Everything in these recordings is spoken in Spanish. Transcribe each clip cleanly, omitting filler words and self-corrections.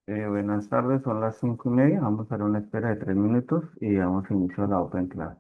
Buenas tardes, son las 5:30. Vamos a dar una espera de 3 minutos y damos inicio a la Open Class.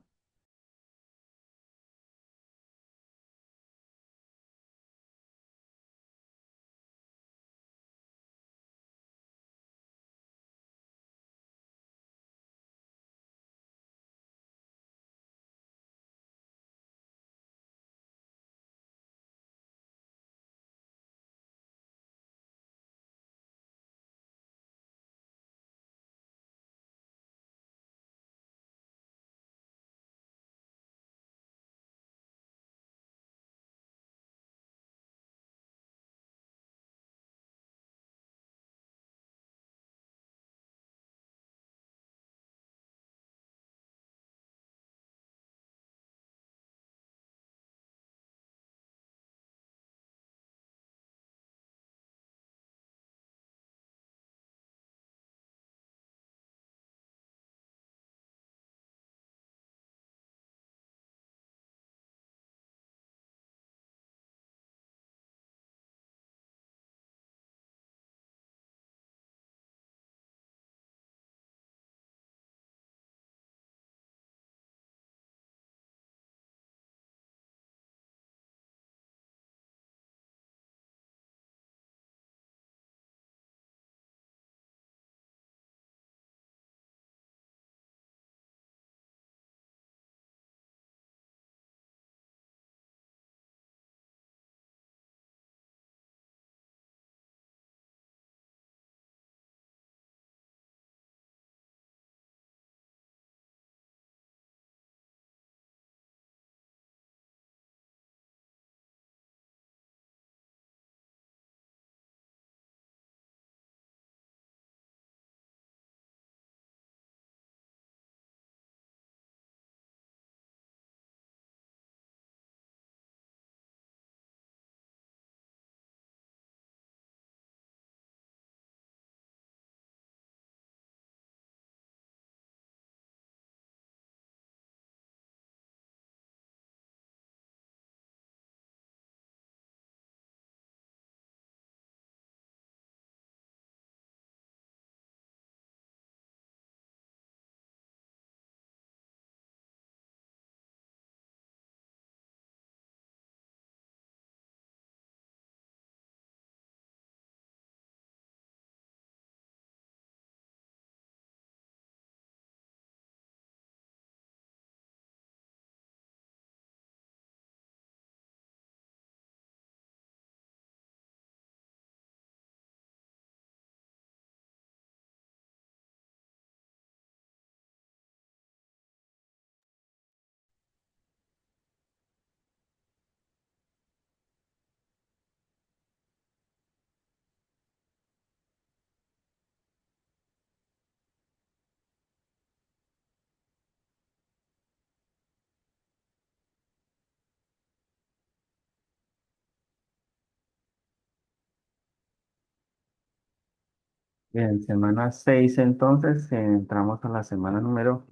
Bien, semana 6 entonces, entramos a la semana número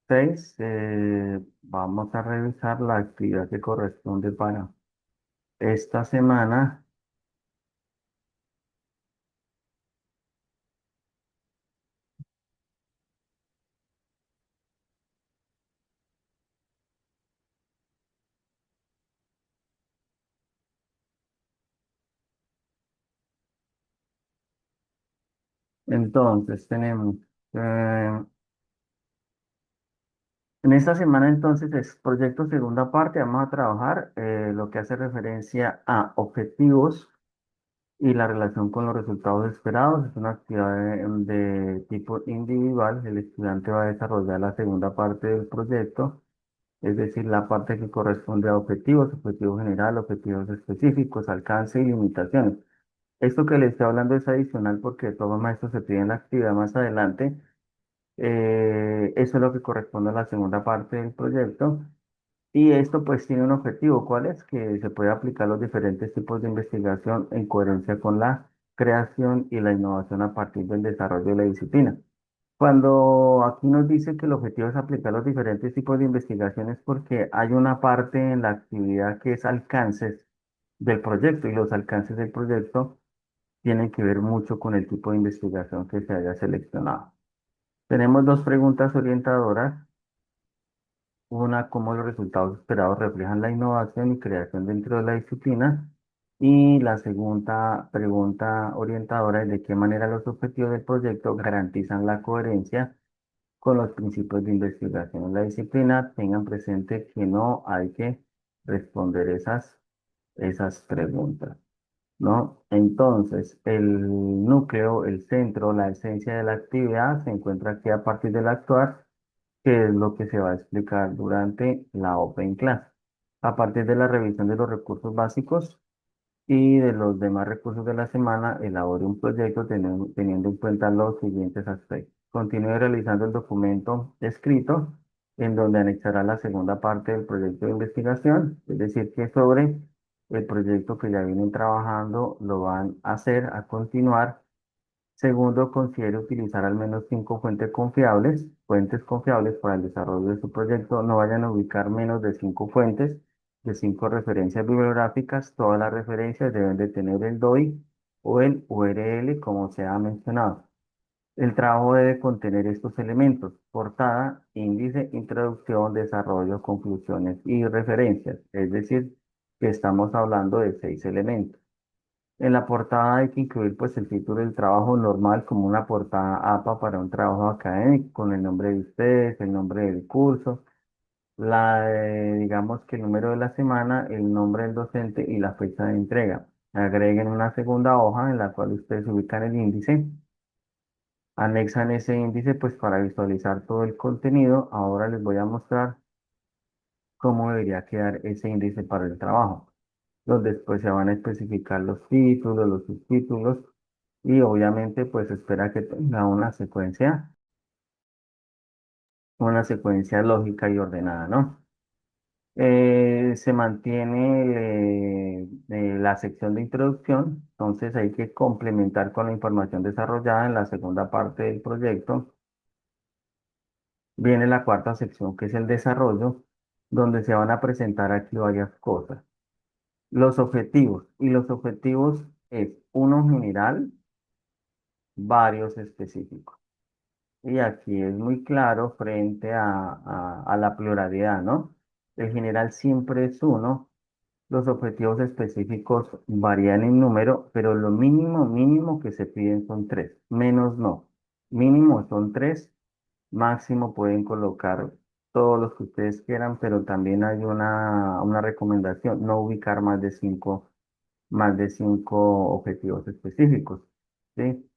6. Vamos a revisar la actividad que corresponde para esta semana. Entonces, tenemos, eh, en esta semana entonces es proyecto segunda parte. Vamos a trabajar lo que hace referencia a objetivos y la relación con los resultados esperados. Es una actividad de tipo individual. El estudiante va a desarrollar la segunda parte del proyecto, es decir, la parte que corresponde a objetivos, objetivo general, objetivos específicos, alcance y limitaciones. Esto que le estoy hablando es adicional porque todos los maestros se piden la actividad más adelante. Eso es lo que corresponde a la segunda parte del proyecto. Y esto pues tiene un objetivo, ¿cuál es? Que se puede aplicar los diferentes tipos de investigación en coherencia con la creación y la innovación a partir del desarrollo de la disciplina. Cuando aquí nos dice que el objetivo es aplicar los diferentes tipos de investigaciones porque hay una parte en la actividad que es alcances del proyecto y los alcances del proyecto. tiene que ver mucho con el tipo de investigación que se haya seleccionado. Tenemos dos preguntas orientadoras. Una, cómo los resultados esperados reflejan la innovación y creación dentro de la disciplina. Y la segunda pregunta orientadora es de qué manera los objetivos del proyecto garantizan la coherencia con los principios de investigación en la disciplina. Tengan presente que no hay que responder esas preguntas, ¿no? Entonces, el núcleo, el centro, la esencia de la actividad se encuentra aquí a partir del actuar, que es lo que se va a explicar durante la Open Class. A partir de la revisión de los recursos básicos y de los demás recursos de la semana, elabore un proyecto teniendo en cuenta los siguientes aspectos. Continúe realizando el documento escrito, en donde anexará la segunda parte del proyecto de investigación, es decir, que sobre el proyecto que ya vienen trabajando, lo van a hacer a continuar. Segundo, considere utilizar al menos 5 fuentes confiables para el desarrollo de su proyecto. No vayan a ubicar menos de 5 fuentes, de 5 referencias bibliográficas. Todas las referencias deben de tener el DOI o el URL, como se ha mencionado. El trabajo debe contener estos elementos: portada, índice, introducción, desarrollo, conclusiones y referencias. Es decir, que estamos hablando de 6 elementos. En la portada hay que incluir pues el título del trabajo normal, como una portada APA para un trabajo académico, con el nombre de ustedes, el nombre del curso, digamos que el número de la semana, el nombre del docente y la fecha de entrega. Agreguen una segunda hoja en la cual ustedes ubican el índice, anexan ese índice pues para visualizar todo el contenido. Ahora les voy a mostrar cómo debería quedar ese índice para el trabajo, donde después se van a especificar los títulos, los subtítulos, y obviamente pues espera que tenga una secuencia lógica y ordenada, ¿no? Se mantiene la sección de introducción, entonces hay que complementar con la información desarrollada en la segunda parte del proyecto. Viene la cuarta sección, que es el desarrollo, donde se van a presentar aquí varias cosas. Los objetivos, y los objetivos es uno general, varios específicos. Y aquí es muy claro frente a la pluralidad, ¿no? El general siempre es uno, los objetivos específicos varían en número, pero lo mínimo, mínimo que se piden son tres, menos no. Mínimo son tres, máximo pueden colocar todos los que ustedes quieran, pero también hay una recomendación: no ubicar más de cinco objetivos específicos, ¿sí?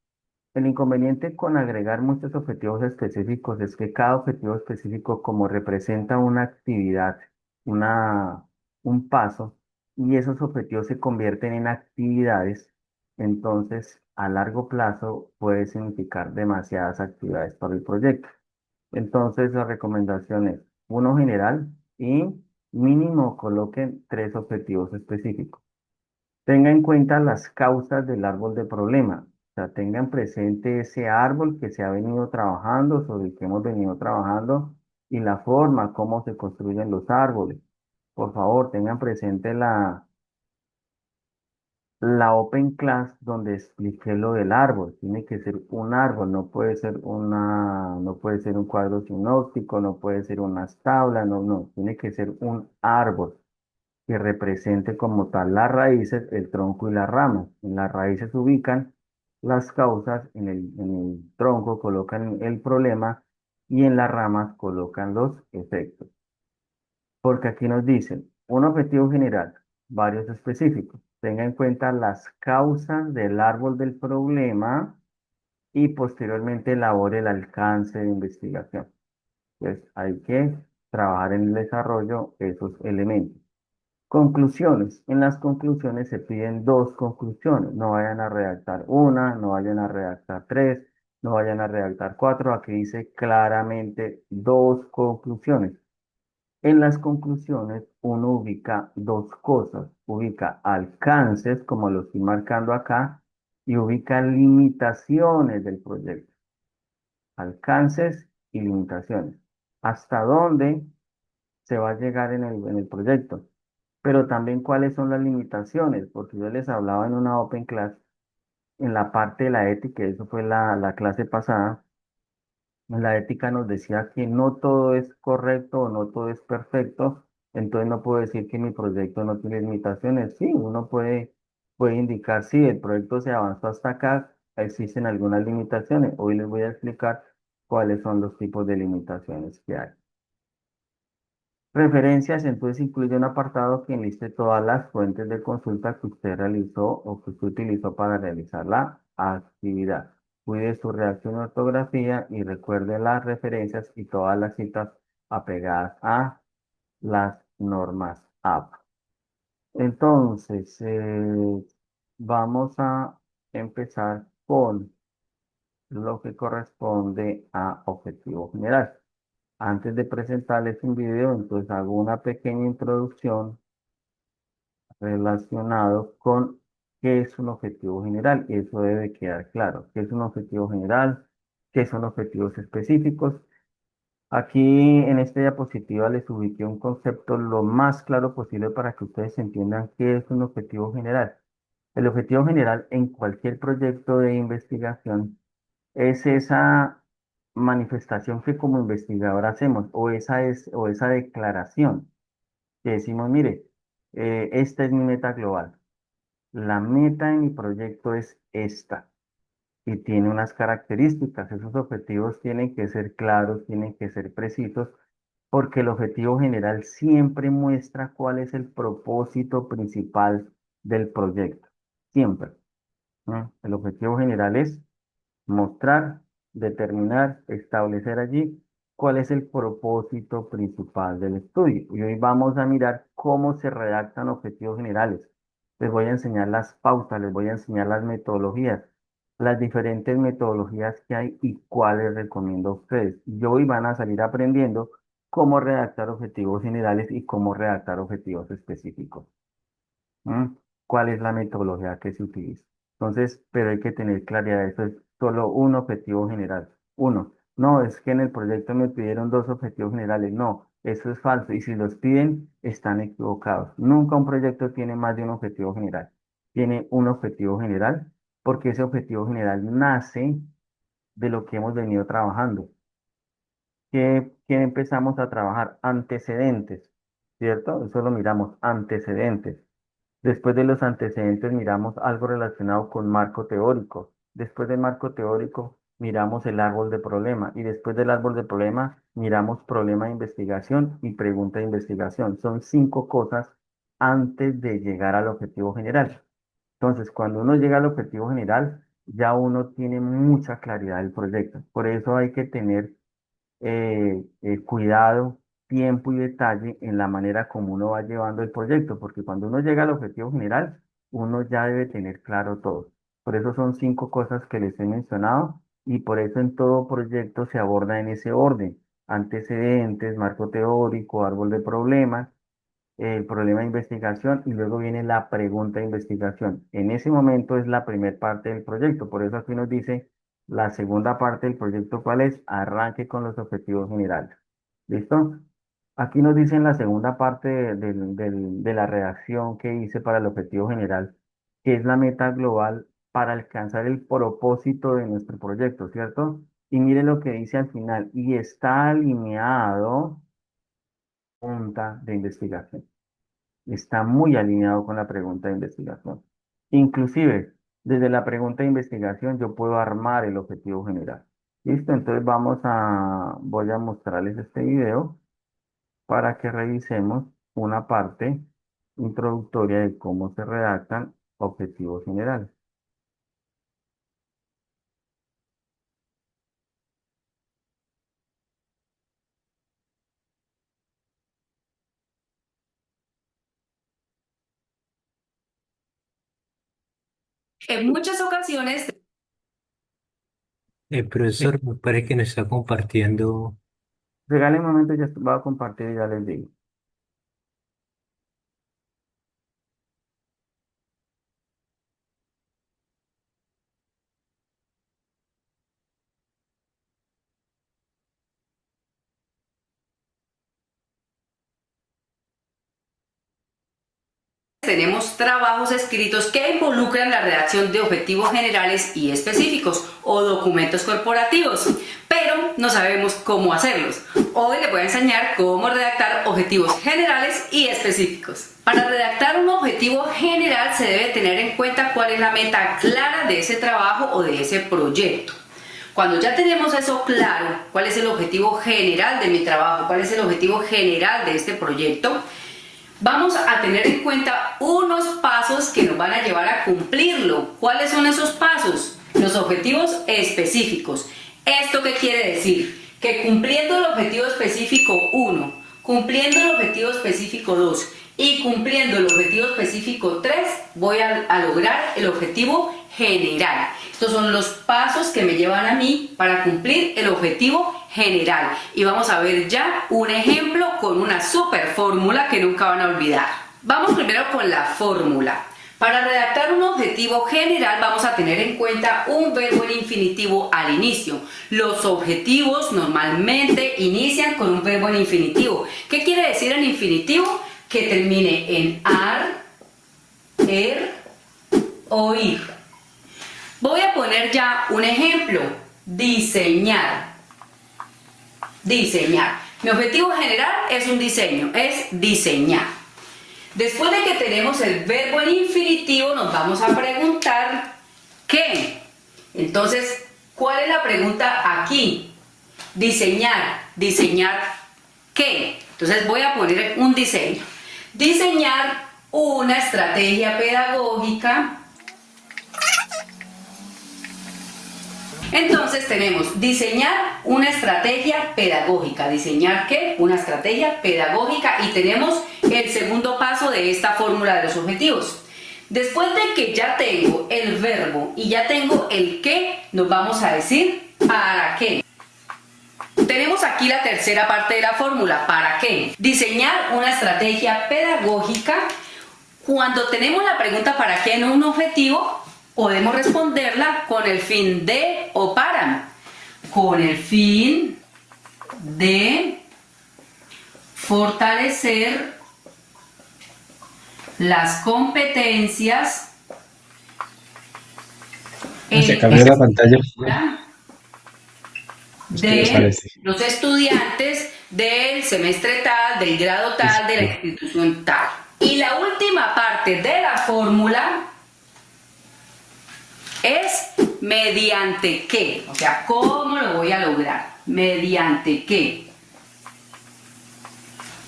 El inconveniente con agregar muchos objetivos específicos es que cada objetivo específico, como representa una actividad, una, un paso, y esos objetivos se convierten en actividades, entonces a largo plazo puede significar demasiadas actividades para el proyecto. Entonces la recomendación es uno general y mínimo coloquen 3 objetivos específicos. Tenga en cuenta las causas del árbol de problema. O sea, tengan presente ese árbol que se ha venido trabajando, sobre el que hemos venido trabajando, y la forma como se construyen los árboles. Por favor, tengan presente la Open Class donde expliqué lo del árbol. Tiene que ser un árbol, no puede ser un cuadro sinóptico, no puede ser unas tablas, no, no, tiene que ser un árbol que represente como tal las raíces, el tronco y las ramas. En las raíces se ubican las causas, en el tronco colocan el problema y en las ramas colocan los efectos. Porque aquí nos dicen un objetivo general, varios específicos. Tenga en cuenta las causas del árbol del problema y posteriormente elabore el alcance de investigación. Pues hay que trabajar en el desarrollo de esos elementos. Conclusiones. En las conclusiones se piden 2 conclusiones. No vayan a redactar una, no vayan a redactar tres, no vayan a redactar cuatro. Aquí dice claramente 2 conclusiones. En las conclusiones uno ubica 2 cosas. Ubica alcances, como lo estoy marcando acá, y ubica limitaciones del proyecto. Alcances y limitaciones. ¿Hasta dónde se va a llegar en el proyecto? Pero también cuáles son las limitaciones, porque yo les hablaba en una Open Class en la parte de la ética, eso fue la clase pasada, la ética nos decía que no todo es correcto o no todo es perfecto, entonces no puedo decir que mi proyecto no tiene limitaciones. Sí, uno puede indicar, sí, el proyecto se avanzó hasta acá, existen algunas limitaciones. Hoy les voy a explicar cuáles son los tipos de limitaciones que hay. Referencias, entonces incluye un apartado que enliste todas las fuentes de consulta que usted realizó o que usted utilizó para realizar la actividad. Cuide su redacción y ortografía y recuerde las referencias y todas las citas apegadas a las normas AP. Entonces, vamos a empezar con lo que corresponde a objetivo general. Antes de presentarles un video, entonces hago una pequeña introducción relacionado con qué es un objetivo general. Y eso debe quedar claro. ¿Qué es un objetivo general? ¿Qué son objetivos específicos? Aquí en esta diapositiva les ubiqué un concepto lo más claro posible para que ustedes entiendan qué es un objetivo general. El objetivo general en cualquier proyecto de investigación es esa manifestación que como investigador hacemos o esa declaración que decimos, mire, esta es mi meta global. La meta de mi proyecto es esta y tiene unas características. Esos objetivos tienen que ser claros, tienen que ser precisos, porque el objetivo general siempre muestra cuál es el propósito principal del proyecto. Siempre. ¿No? El objetivo general es mostrar, determinar, establecer allí cuál es el propósito principal del estudio. Y hoy vamos a mirar cómo se redactan objetivos generales. Les voy a enseñar las pautas, les voy a enseñar las metodologías, las diferentes metodologías que hay y cuáles recomiendo a ustedes. Y hoy van a salir aprendiendo cómo redactar objetivos generales y cómo redactar objetivos específicos. ¿Mm? ¿Cuál es la metodología que se utiliza? Entonces, pero hay que tener claridad, eso es solo un objetivo general. Uno, no, es que en el proyecto me pidieron dos objetivos generales. No, eso es falso. Y si los piden, están equivocados. Nunca un proyecto tiene más de un objetivo general. Tiene un objetivo general porque ese objetivo general nace de lo que hemos venido trabajando. ¿Qué empezamos a trabajar? Antecedentes, ¿cierto? Eso lo miramos, antecedentes. Después de los antecedentes miramos algo relacionado con marco teórico. Después del marco teórico miramos el árbol de problema y después del árbol de problema miramos problema de investigación y pregunta de investigación. Son cinco cosas antes de llegar al objetivo general. Entonces, cuando uno llega al objetivo general, ya uno tiene mucha claridad del proyecto. Por eso hay que tener cuidado, tiempo y detalle en la manera como uno va llevando el proyecto, porque cuando uno llega al objetivo general, uno ya debe tener claro todo. Por eso son cinco cosas que les he mencionado y por eso en todo proyecto se aborda en ese orden. Antecedentes, marco teórico, árbol de problemas, el problema de investigación y luego viene la pregunta de investigación. En ese momento es la primera parte del proyecto, por eso aquí nos dice la segunda parte del proyecto, ¿cuál es? Arranque con los objetivos generales. ¿Listo? Aquí nos dice en la segunda parte de la redacción que hice para el objetivo general, que es la meta global para alcanzar el propósito de nuestro proyecto, ¿cierto? Y mire lo que dice al final, y está alineado punta de investigación. Está muy alineado con la pregunta de investigación. Inclusive, desde la pregunta de investigación yo puedo armar el objetivo general. ¿Listo? Entonces voy a mostrarles este video para que revisemos una parte introductoria de cómo se redactan objetivos generales. En muchas ocasiones, El profesor me parece que nos está compartiendo. Regalen un momento, ya voy a compartir y ya les digo. tenemos trabajos escritos que involucran la redacción de objetivos generales y específicos o documentos corporativos, pero no sabemos cómo hacerlos. Hoy les voy a enseñar cómo redactar objetivos generales y específicos. Para redactar un objetivo general se debe tener en cuenta cuál es la meta clara de ese trabajo o de ese proyecto. Cuando ya tenemos eso claro, cuál es el objetivo general de mi trabajo, cuál es el objetivo general de este proyecto, vamos a tener en cuenta unos pasos que nos van a llevar a cumplirlo. ¿Cuáles son esos pasos? Los objetivos específicos. ¿Esto qué quiere decir? Que cumpliendo el objetivo específico 1, cumpliendo el objetivo específico 2 y cumpliendo el objetivo específico 3, voy a lograr el objetivo general. Estos son los pasos que me llevan a mí para cumplir el objetivo general. Y vamos a ver ya un ejemplo con una super fórmula que nunca van a olvidar. Vamos primero con la fórmula. Para redactar un objetivo general vamos a tener en cuenta un verbo en infinitivo al inicio. Los objetivos normalmente inician con un verbo en infinitivo. ¿Qué quiere decir en infinitivo? Que termine en ar, o ir. Voy a poner ya un ejemplo. Diseñar. Diseñar. Mi objetivo general es un diseño, es diseñar. Después de que tenemos el verbo en infinitivo, nos vamos a preguntar ¿qué? Entonces, ¿cuál es la pregunta aquí? Diseñar. ¿Diseñar qué? Entonces voy a poner un diseño. Diseñar una estrategia pedagógica. Entonces tenemos diseñar una estrategia pedagógica. ¿Diseñar qué? Una estrategia pedagógica. Y tenemos el segundo paso de esta fórmula de los objetivos. Después de que ya tengo el verbo y ya tengo el qué, nos vamos a decir ¿para qué? Tenemos aquí la tercera parte de la fórmula. ¿Para qué? Diseñar una estrategia pedagógica. Cuando tenemos la pregunta ¿para qué en un objetivo? Podemos responderla con el fin de o para. Con el fin de fortalecer las competencias Se cambió la pantalla. de los estudiantes del semestre tal, del grado tal, de la institución tal. Y la última parte de la fórmula es mediante qué, o sea, ¿cómo lo voy a lograr? ¿Mediante qué?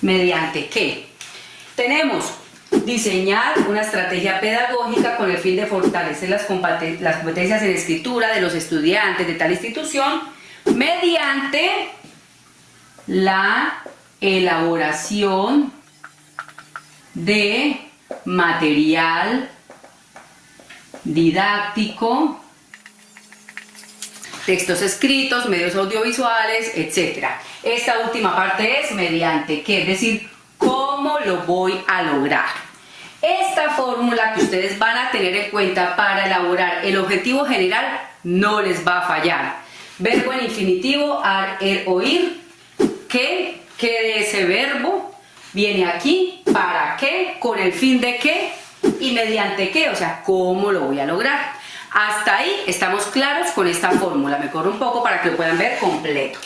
¿Mediante qué? Tenemos diseñar una estrategia pedagógica con el fin de fortalecer las competencias en escritura de los estudiantes de tal institución mediante la elaboración de material didáctico, textos escritos, medios audiovisuales, etc. Esta última parte es mediante qué, es decir, cómo lo voy a lograr. Esta fórmula que ustedes van a tener en cuenta para elaborar el objetivo general no les va a fallar. Verbo en infinitivo, ar, o ir, qué de ese verbo viene aquí, para qué, con el fin de qué y mediante qué, o sea, cómo lo voy a lograr. Hasta ahí estamos claros con esta fórmula. Me corro un poco para que lo puedan ver completo.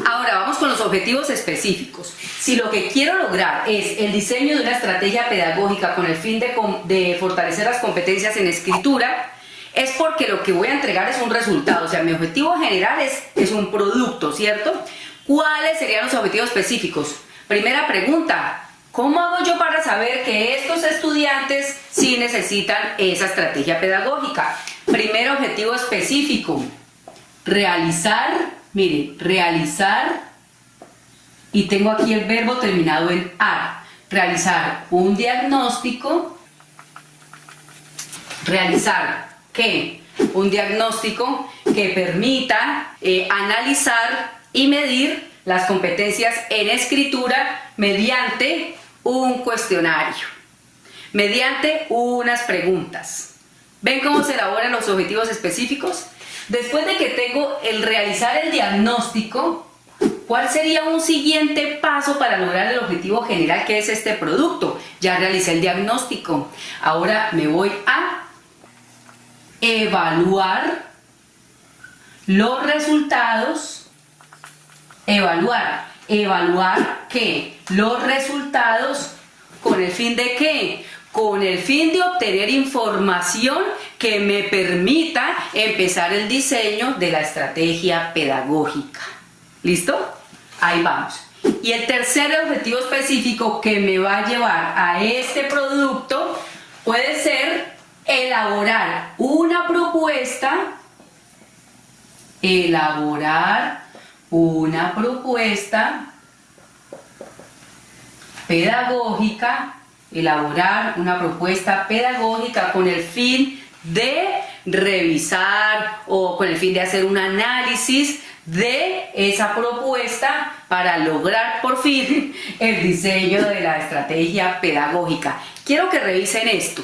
Ahora vamos con los objetivos específicos. Si lo que quiero lograr es el diseño de una estrategia pedagógica con el fin de fortalecer las competencias en escritura, es porque lo que voy a entregar es un resultado. O sea, mi objetivo general es un producto, ¿cierto? ¿Cuáles serían los objetivos específicos? Primera pregunta, ¿cómo hago yo para saber que estos estudiantes sí necesitan esa estrategia pedagógica? Primer objetivo específico, realizar, miren, realizar, y tengo aquí el verbo terminado en ar, realizar un diagnóstico, realizar, ¿qué? Un diagnóstico que permita analizar y medir las competencias en escritura mediante un cuestionario, mediante unas preguntas. ¿Ven cómo se elaboran los objetivos específicos? Después de que tengo el realizar el diagnóstico, ¿Cuál sería un siguiente paso para lograr el objetivo general que es este producto? Ya realicé el diagnóstico. Ahora me voy a evaluar los resultados. ¿Evaluar qué? Los resultados, ¿con el fin de qué? Con el fin de obtener información que me permita empezar el diseño de la estrategia pedagógica. ¿Listo? Ahí vamos. Y el tercer objetivo específico que me va a llevar a este producto puede ser elaborar una propuesta pedagógica, con el fin de revisar o con el fin de hacer un análisis de esa propuesta para lograr por fin el diseño de la estrategia pedagógica. Quiero que revisen esto.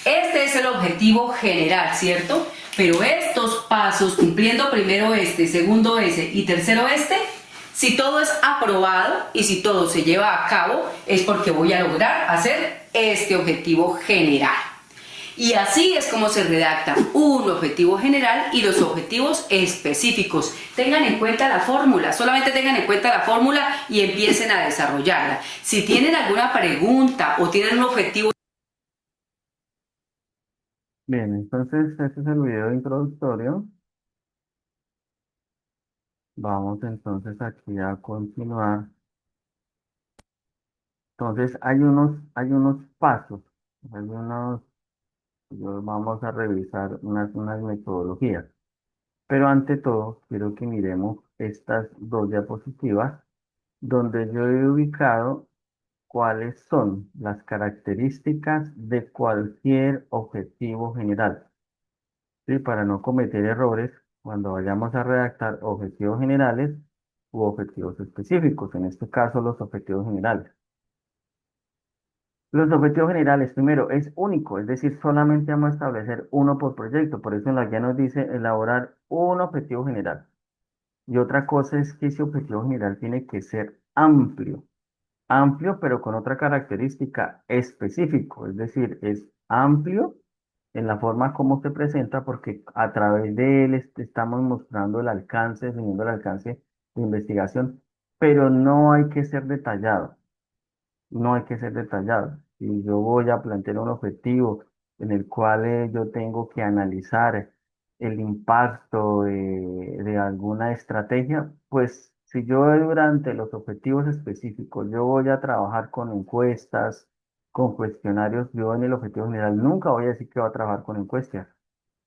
Este es el objetivo general, ¿cierto? Pero estos pasos, cumpliendo primero este, segundo ese y tercero este, si todo es aprobado y si todo se lleva a cabo, es porque voy a lograr hacer este objetivo general. Y así es como se redacta un objetivo general y los objetivos específicos. Tengan en cuenta la fórmula, solamente tengan en cuenta la fórmula y empiecen a desarrollarla. Si tienen alguna pregunta o tienen un objetivo... Bien, entonces este es el video introductorio. Vamos entonces aquí a continuar. Entonces hay unos pasos, vamos a revisar unas metodologías. Pero ante todo, quiero que miremos estas dos diapositivas donde yo he ubicado cuáles son las características de cualquier objetivo general. ¿Sí? Para no cometer errores cuando vayamos a redactar objetivos generales u objetivos específicos, en este caso los objetivos generales. Los objetivos generales, primero, es único, es decir, solamente vamos a establecer uno por proyecto, por eso en la guía nos dice elaborar un objetivo general. Y otra cosa es que ese objetivo general tiene que ser amplio, pero con otra característica específico, es decir, es amplio en la forma como se presenta, porque a través de él estamos mostrando el alcance, definiendo el alcance de investigación, pero no hay que ser detallado. No hay que ser detallado. Si yo voy a plantear un objetivo en el cual yo tengo que analizar el impacto de alguna estrategia, pues si yo durante los objetivos específicos yo voy a trabajar con encuestas, con cuestionarios, yo en el objetivo general nunca voy a decir que voy a trabajar con encuestas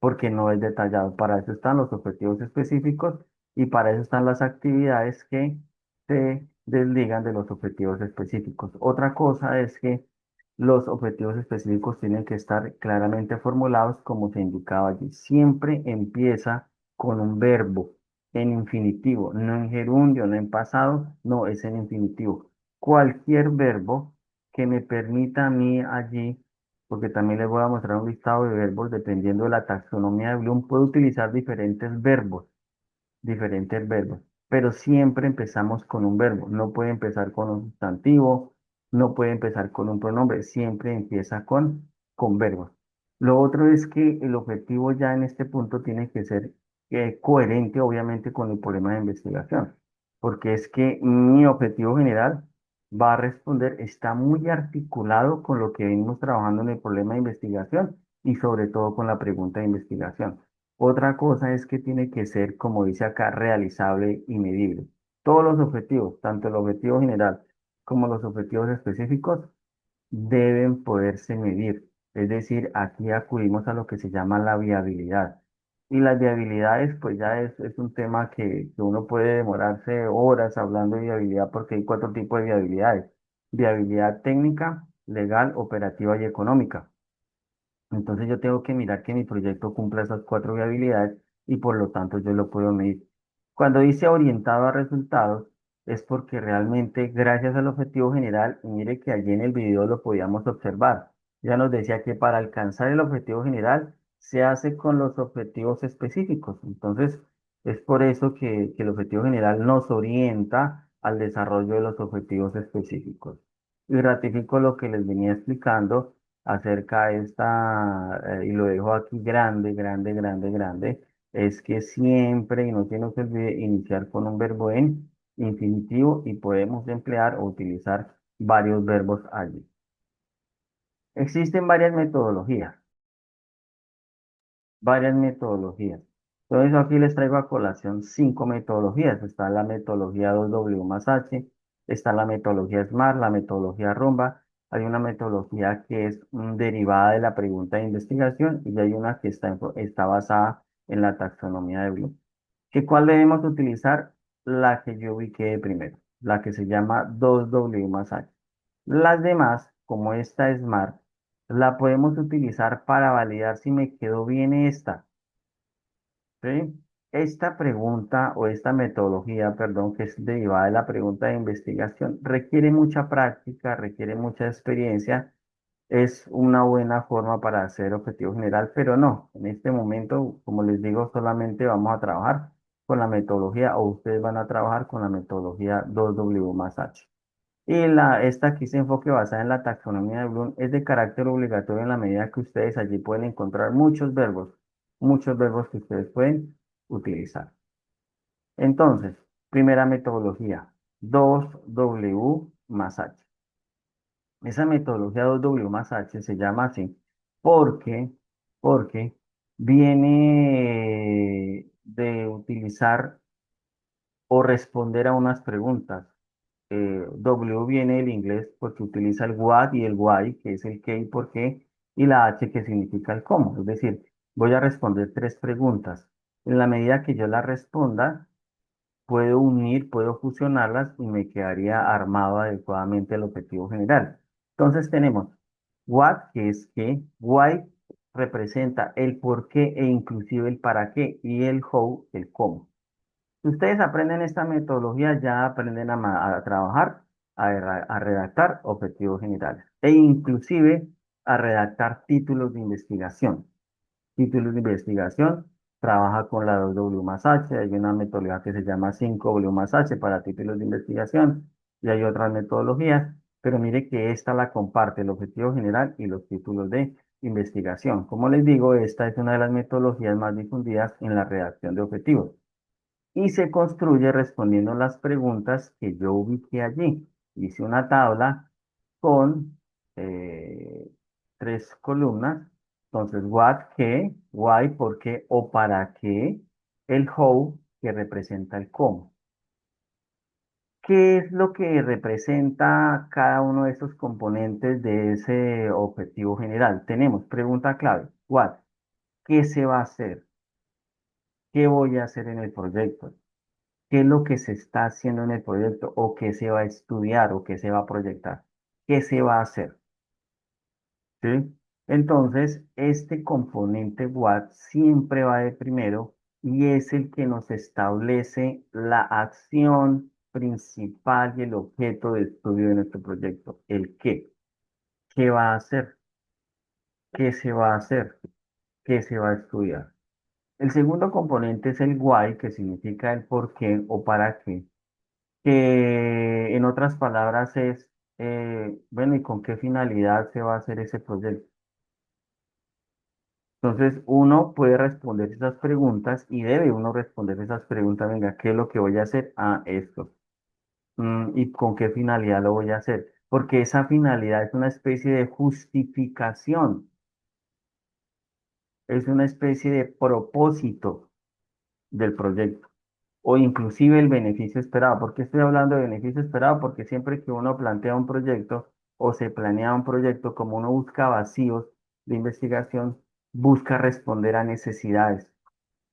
porque no es detallado. Para eso están los objetivos específicos y para eso están las actividades que se desligan de los objetivos específicos. Otra cosa es que los objetivos específicos tienen que estar claramente formulados como se indicaba allí. Siempre empieza con un verbo en infinitivo, no en gerundio, no en pasado, no, es en infinitivo. Cualquier verbo que me permita a mí allí, porque también les voy a mostrar un listado de verbos dependiendo de la taxonomía de Bloom, puedo utilizar diferentes verbos, pero siempre empezamos con un verbo, no puede empezar con un sustantivo, no puede empezar con un pronombre, siempre empieza con verbos. Lo otro es que el objetivo ya en este punto tiene que ser coherente, obviamente, con el problema de investigación, porque es que mi objetivo general va a responder, está muy articulado con lo que venimos trabajando en el problema de investigación y sobre todo con la pregunta de investigación. Otra cosa es que tiene que ser, como dice acá, realizable y medible. Todos los objetivos, tanto el objetivo general como los objetivos específicos, deben poderse medir. Es decir, aquí acudimos a lo que se llama la viabilidad. Y las viabilidades, pues ya es un tema que uno puede demorarse horas hablando de viabilidad porque hay cuatro tipos de viabilidades. Viabilidad técnica, legal, operativa y económica. Entonces yo tengo que mirar que mi proyecto cumpla esas cuatro viabilidades y por lo tanto yo lo puedo medir. Cuando dice orientado a resultados, es porque realmente gracias al objetivo general, y mire que allí en el video lo podíamos observar, ya nos decía que para alcanzar el objetivo general se hace con los objetivos específicos. Entonces, Es por eso que el objetivo general nos orienta al desarrollo de los objetivos específicos. Y ratifico lo que les venía explicando acerca de y lo dejo aquí grande, grande, grande, grande, es que siempre, y no tiene que olvidar, iniciar con un verbo en infinitivo y podemos emplear o utilizar varios verbos allí. Existen varias metodologías. Entonces aquí les traigo a colación 5 metodologías. Está la metodología 2W más H, está la metodología SMART, la metodología Rumba, hay una metodología que es derivada de la pregunta de investigación y hay una que está basada en la taxonomía de Bloom. ¿Cuál debemos utilizar? La que yo ubiqué primero, la que se llama 2W más H. Las demás, como esta Smart, la podemos utilizar para validar si me quedó bien esta. ¿Sí? Esta pregunta o esta metodología, perdón, que es derivada de la pregunta de investigación, requiere mucha práctica, requiere mucha experiencia. Es una buena forma para hacer objetivo general, pero no, en este momento, como les digo, solamente vamos a trabajar con la metodología o ustedes van a trabajar con la metodología 2W más H. Y esta que se enfoque basada en la taxonomía de Bloom es de carácter obligatorio en la medida que ustedes allí pueden encontrar muchos verbos que ustedes pueden utilizar. Entonces, primera metodología, 2W más H. Esa metodología 2W más H se llama así porque, porque viene de utilizar o responder a unas preguntas. W viene del inglés porque utiliza el what y el why, que es el qué y por qué, y la H que significa el cómo. Es decir, voy a responder 3 preguntas. En la medida que yo las responda, puedo unir, puedo fusionarlas y me quedaría armado adecuadamente el objetivo general. Entonces tenemos what, que es qué, why representa el por qué e inclusive el para qué, y el how, el cómo. Si ustedes aprenden esta metodología, ya aprenden a trabajar, a redactar objetivos generales e inclusive a redactar títulos de investigación. Títulos de investigación, trabaja con la 2W más H, hay una metodología que se llama 5W más H para títulos de investigación y hay otras metodologías, pero mire que esta la comparte el objetivo general y los títulos de investigación. Como les digo, esta es una de las metodologías más difundidas en la redacción de objetivos y se construye respondiendo las preguntas que yo ubiqué allí. Hice una tabla con 3 columnas. Entonces, what, qué, why, por qué o para qué, el how, que representa el cómo. ¿Qué es lo que representa cada uno de esos componentes de ese objetivo general? Tenemos pregunta clave, what, ¿qué se va a hacer? ¿Qué voy a hacer en el proyecto? ¿Qué es lo que se está haciendo en el proyecto o qué se va a estudiar o qué se va a proyectar? ¿Qué se va a hacer? ¿Sí? Entonces, este componente what siempre va de primero y es el que nos establece la acción principal y el objeto de estudio de nuestro proyecto. El qué. ¿Qué va a hacer? ¿Qué se va a hacer? ¿Qué se va a estudiar? El segundo componente es el why, que significa el por qué o para qué, que en otras palabras es, bueno, ¿y con qué finalidad se va a hacer ese proyecto? Entonces, uno puede responder esas preguntas y debe uno responder esas preguntas, venga, ¿qué es lo que voy a hacer? Ah, esto. ¿Y con qué finalidad lo voy a hacer? Porque esa finalidad es una especie de justificación, es una especie de propósito del proyecto o inclusive el beneficio esperado. ¿Por qué estoy hablando de beneficio esperado? Porque siempre que uno plantea un proyecto o se planea un proyecto, como uno busca vacíos de investigación, busca responder a necesidades.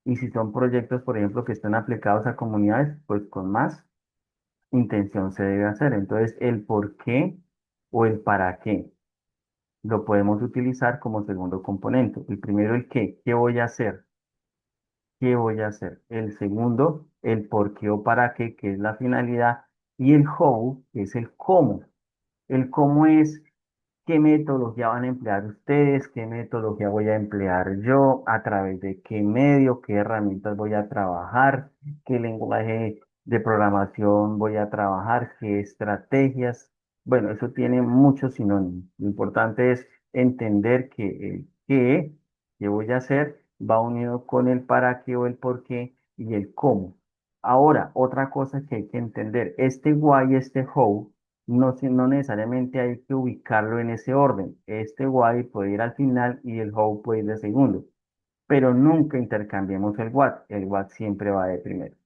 Y si son proyectos, por ejemplo, que están aplicados a comunidades, pues con más intención se debe hacer. Entonces, el por qué o el para qué lo podemos utilizar como segundo componente. El primero, el qué voy a hacer? ¿Qué voy a hacer? El segundo, el por qué o para qué, que es la finalidad, y el how, que es el cómo. El cómo es, ¿Qué metodología van a emplear ustedes? ¿Qué metodología voy a emplear yo? ¿A través de qué medio? ¿Qué herramientas voy a trabajar? ¿Qué lenguaje de programación voy a trabajar? ¿Qué estrategias? Bueno, eso tiene muchos sinónimos. Lo importante es entender que el qué voy a hacer va unido con el para qué o el por qué y el cómo. Ahora, otra cosa que hay que entender, este why y este how no necesariamente hay que ubicarlo en ese orden. Este why puede ir al final y el how puede ir de segundo, pero nunca intercambiemos el what. El what siempre va de primero.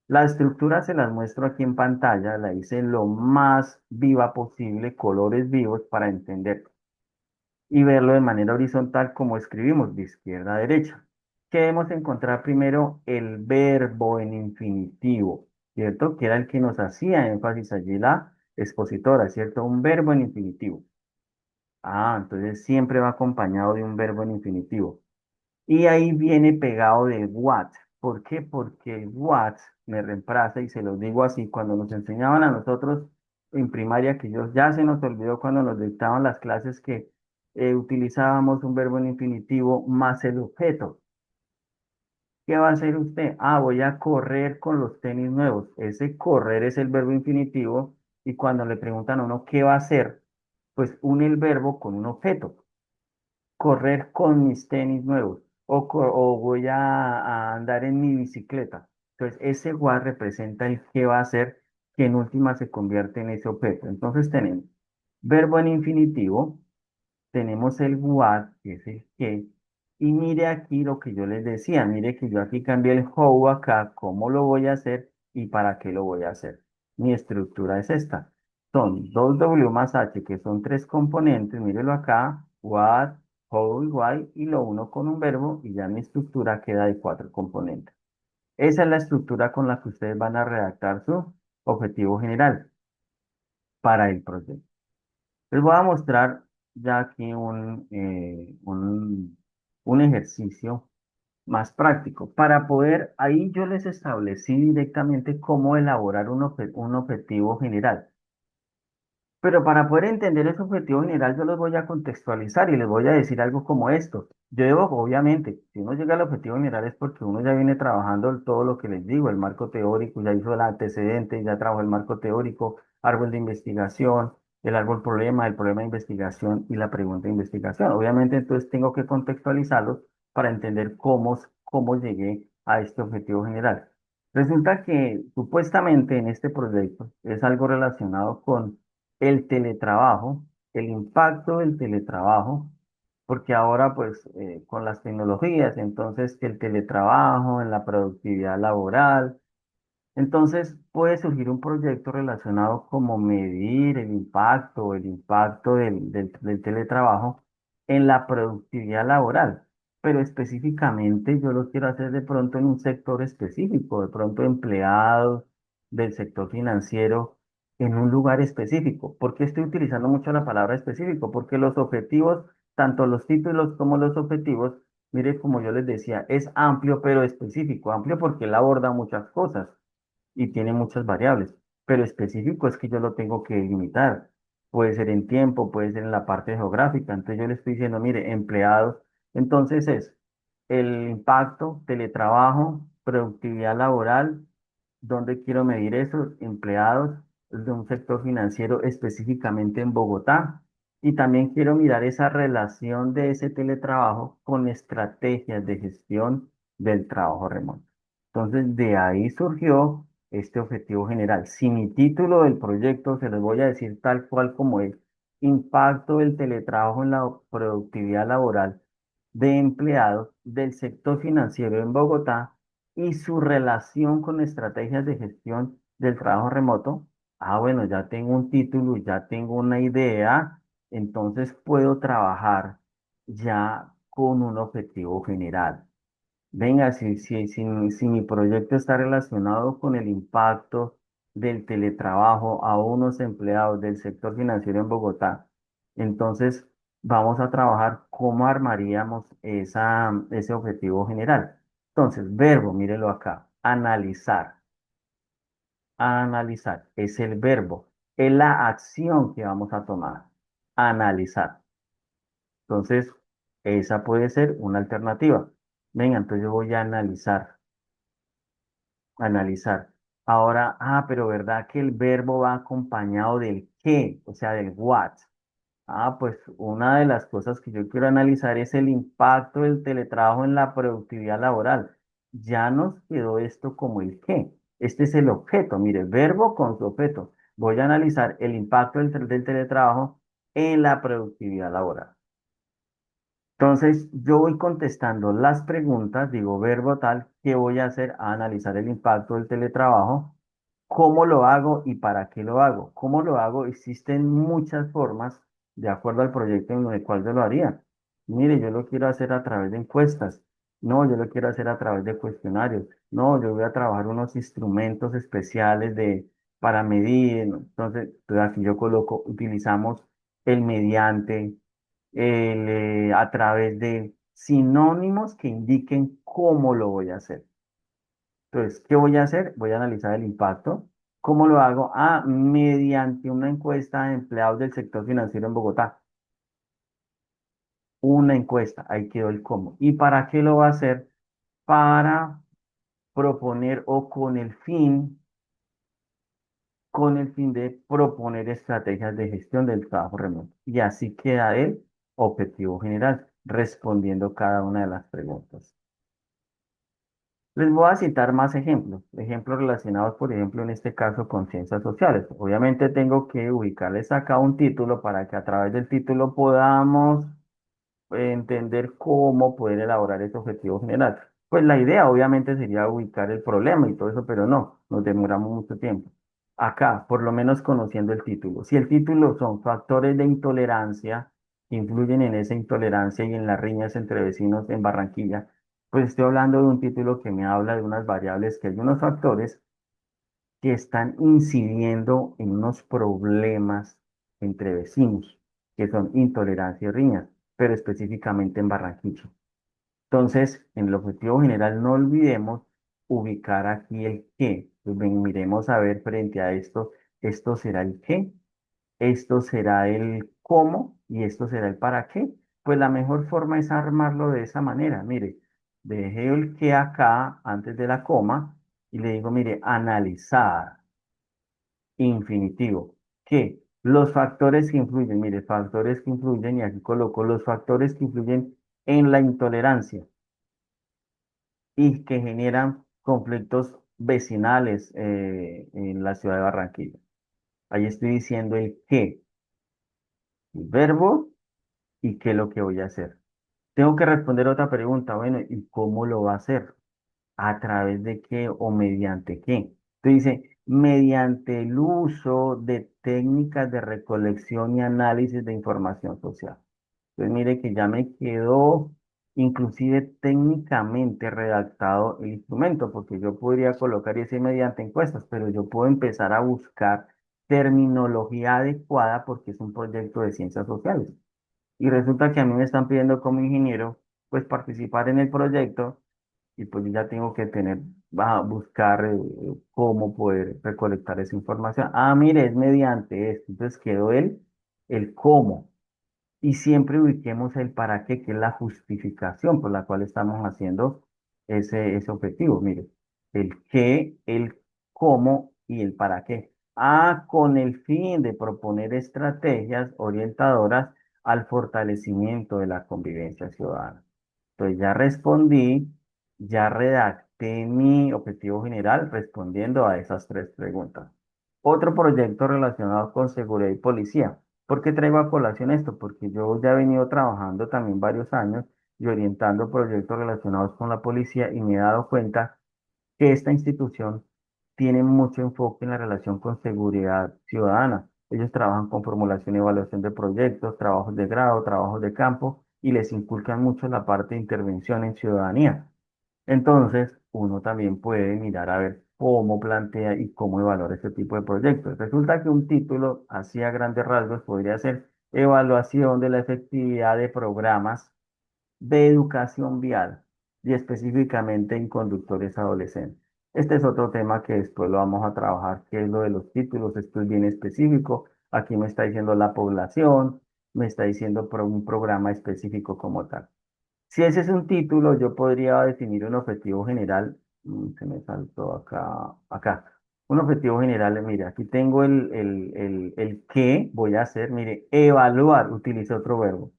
La estructura se las muestro aquí en pantalla, la hice lo más viva posible, colores vivos para entender y verlo de manera horizontal como escribimos de izquierda a derecha. ¿Qué debemos encontrar primero? El verbo en infinitivo, ¿cierto? Que era el que nos hacía énfasis allí la expositora, ¿cierto? Un verbo en infinitivo. Ah, entonces siempre va acompañado de un verbo en infinitivo. Y ahí viene pegado de what. ¿Por qué? Porque el what me reemplaza y se los digo así, cuando nos enseñaban a nosotros en primaria, que ellos ya se nos olvidó cuando nos dictaban las clases que utilizábamos un verbo en infinitivo más el objeto. ¿Qué va a hacer usted? Ah, voy a correr con los tenis nuevos. Ese correr es el verbo infinitivo y cuando le preguntan a uno qué va a hacer, pues une el verbo con un objeto correr con mis tenis nuevos o voy a andar en mi bicicleta. Entonces, ese what representa el qué va a hacer, que en última se convierte en ese objeto. Entonces, tenemos verbo en infinitivo, tenemos el what, que es el qué, y mire aquí lo que yo les decía, mire que yo aquí cambié el how acá, cómo lo voy a hacer y para qué lo voy a hacer. Mi estructura es esta. Son dos W más H, que son tres componentes, mírelo acá, what, how y why, y lo uno con un verbo, y ya mi estructura queda de cuatro componentes. Esa es la estructura con la que ustedes van a redactar su objetivo general para el proyecto. Les voy a mostrar ya aquí un ejercicio más práctico. Para poder, ahí yo les establecí directamente cómo elaborar un objetivo general. Pero para poder entender ese objetivo general, yo los voy a contextualizar y les voy a decir algo como esto. Yo debo, obviamente, si uno llega al objetivo general es porque uno ya viene trabajando todo lo que les digo, el marco teórico, ya hizo el antecedente, ya trabajó el marco teórico, árbol de investigación, el árbol problema, el problema de investigación y la pregunta de investigación. Obviamente, entonces tengo que contextualizarlos para entender cómo llegué a este objetivo general. Resulta que supuestamente en este proyecto es algo relacionado con el teletrabajo, el impacto del teletrabajo, porque ahora pues con las tecnologías, entonces que el teletrabajo en la productividad laboral, entonces puede surgir un proyecto relacionado como medir el impacto del teletrabajo en la productividad laboral, pero específicamente yo lo quiero hacer de pronto en un sector específico, de pronto empleados del sector financiero en un lugar específico. ¿Por qué estoy utilizando mucho la palabra específico? Porque los objetivos, tanto los títulos como los objetivos, mire, como yo les decía, es amplio pero específico. Amplio porque él aborda muchas cosas y tiene muchas variables, pero específico es que yo lo tengo que limitar. Puede ser en tiempo, puede ser en la parte geográfica. Entonces yo le estoy diciendo, mire, empleados. Entonces es el impacto, teletrabajo, productividad laboral, ¿dónde quiero medir eso? Empleados de un sector financiero específicamente en Bogotá. Y también quiero mirar esa relación de ese teletrabajo con estrategias de gestión del trabajo remoto. Entonces, de ahí surgió este objetivo general. Si mi título del proyecto se los voy a decir tal cual como es, impacto del teletrabajo en la productividad laboral de empleados del sector financiero en Bogotá y su relación con estrategias de gestión del trabajo remoto. Ah, bueno, ya tengo un título, ya tengo una idea, entonces puedo trabajar ya con un objetivo general. Venga, si mi proyecto está relacionado con el impacto del teletrabajo a unos empleados del sector financiero en Bogotá, entonces vamos a trabajar cómo armaríamos ese objetivo general. Entonces, verbo, mírelo acá, analizar. Analizar es el verbo, es la acción que vamos a tomar. analizar. Entonces, esa puede ser una alternativa. Venga, entonces yo voy a analizar. Ahora, pero ¿verdad que el verbo va acompañado del qué? O sea, del what. Pues una de las cosas que yo quiero analizar es el impacto del teletrabajo en la productividad laboral. Ya nos quedó esto como el qué. Este es el objeto. Mire, verbo con su objeto. Voy a analizar el impacto del teletrabajo en la productividad laboral. Entonces, yo voy contestando las preguntas, digo verbo tal, ¿qué voy a hacer? A analizar el impacto del teletrabajo, cómo lo hago y para qué lo hago. ¿Cómo lo hago? Existen muchas formas de acuerdo al proyecto en el cual yo lo haría. Mire, yo lo quiero hacer a través de encuestas. No, yo lo quiero hacer a través de cuestionarios. No, yo voy a trabajar unos instrumentos especiales para medir. ¿No? Entonces, aquí yo coloco, utilizamos el mediante a través de sinónimos que indiquen cómo lo voy a hacer. Entonces, ¿qué voy a hacer? Voy a analizar el impacto. ¿Cómo lo hago? Mediante una encuesta de empleados del sector financiero en Bogotá. Una encuesta, ahí quedó el cómo. ¿Y para qué lo va a hacer? Para proponer o con el fin de proponer estrategias de gestión del trabajo remoto. Y así queda el objetivo general, respondiendo cada una de las preguntas. Les voy a citar más ejemplos relacionados, por ejemplo, en este caso con ciencias sociales. Obviamente tengo que ubicarles acá un título para que a través del título podamos entender cómo poder elaborar ese objetivo general. Pues la idea obviamente sería ubicar el problema y todo eso, pero no, nos demoramos mucho tiempo. Acá, por lo menos conociendo el título. Si el título son factores de intolerancia que influyen en esa intolerancia y en las riñas entre vecinos en Barranquilla, pues estoy hablando de un título que me habla de unas variables, que hay unos factores que están incidiendo en unos problemas entre vecinos, que son intolerancia y riñas, pero específicamente en Barranquilla. Entonces, en el objetivo general, no olvidemos ubicar aquí el qué. Pues miremos a ver frente a esto será el qué, esto será el cómo y esto será el para qué. Pues la mejor forma es armarlo de esa manera. Mire, dejé el qué acá antes de la coma y le digo, mire, analizar infinitivo. ¿Qué? Los factores que influyen, mire, factores que influyen, y aquí coloco los factores que influyen en la intolerancia y que generan conflictos vecinales en la ciudad de Barranquilla. Ahí estoy diciendo el qué, el verbo y qué es lo que voy a hacer. Tengo que responder otra pregunta, bueno, ¿y cómo lo va a hacer? ¿A través de qué o mediante qué? Entonces dice, mediante el uso de técnicas de recolección y análisis de información social. Entonces mire que ya me quedó inclusive técnicamente redactado el instrumento, porque yo podría colocar ese mediante encuestas, pero yo puedo empezar a buscar terminología adecuada porque es un proyecto de ciencias sociales. Y resulta que a mí me están pidiendo como ingeniero, pues participar en el proyecto y pues yo ya tengo que buscar cómo poder recolectar esa información. Mire, es mediante esto. Entonces quedó el cómo. Y siempre ubiquemos el para qué, que es la justificación por la cual estamos haciendo ese objetivo. Mire, el qué, el cómo y el para qué. Con el fin de proponer estrategias orientadoras al fortalecimiento de la convivencia ciudadana. Entonces ya respondí, ya redacté mi objetivo general respondiendo a esas tres preguntas. Otro proyecto relacionado con seguridad y policía. ¿Por qué traigo a colación esto? Porque yo ya he venido trabajando también varios años y orientando proyectos relacionados con la policía y me he dado cuenta que esta institución tiene mucho enfoque en la relación con seguridad ciudadana. Ellos trabajan con formulación y evaluación de proyectos, trabajos de grado, trabajos de campo y les inculcan mucho la parte de intervención en ciudadanía. Entonces, uno también puede mirar a ver cómo plantea y cómo evaluar este tipo de proyectos. Resulta que un título, así a grandes rasgos, podría ser evaluación de la efectividad de programas de educación vial y específicamente en conductores adolescentes. Este es otro tema que después lo vamos a trabajar, que es lo de los títulos. Esto es bien específico. Aquí me está diciendo la población. me está diciendo por un programa específico como tal. Si ese es un título, yo podría definir un objetivo general. Se me saltó acá. Un objetivo general, mire, aquí tengo el qué voy a hacer. Mire, evaluar, utilizo otro verbo.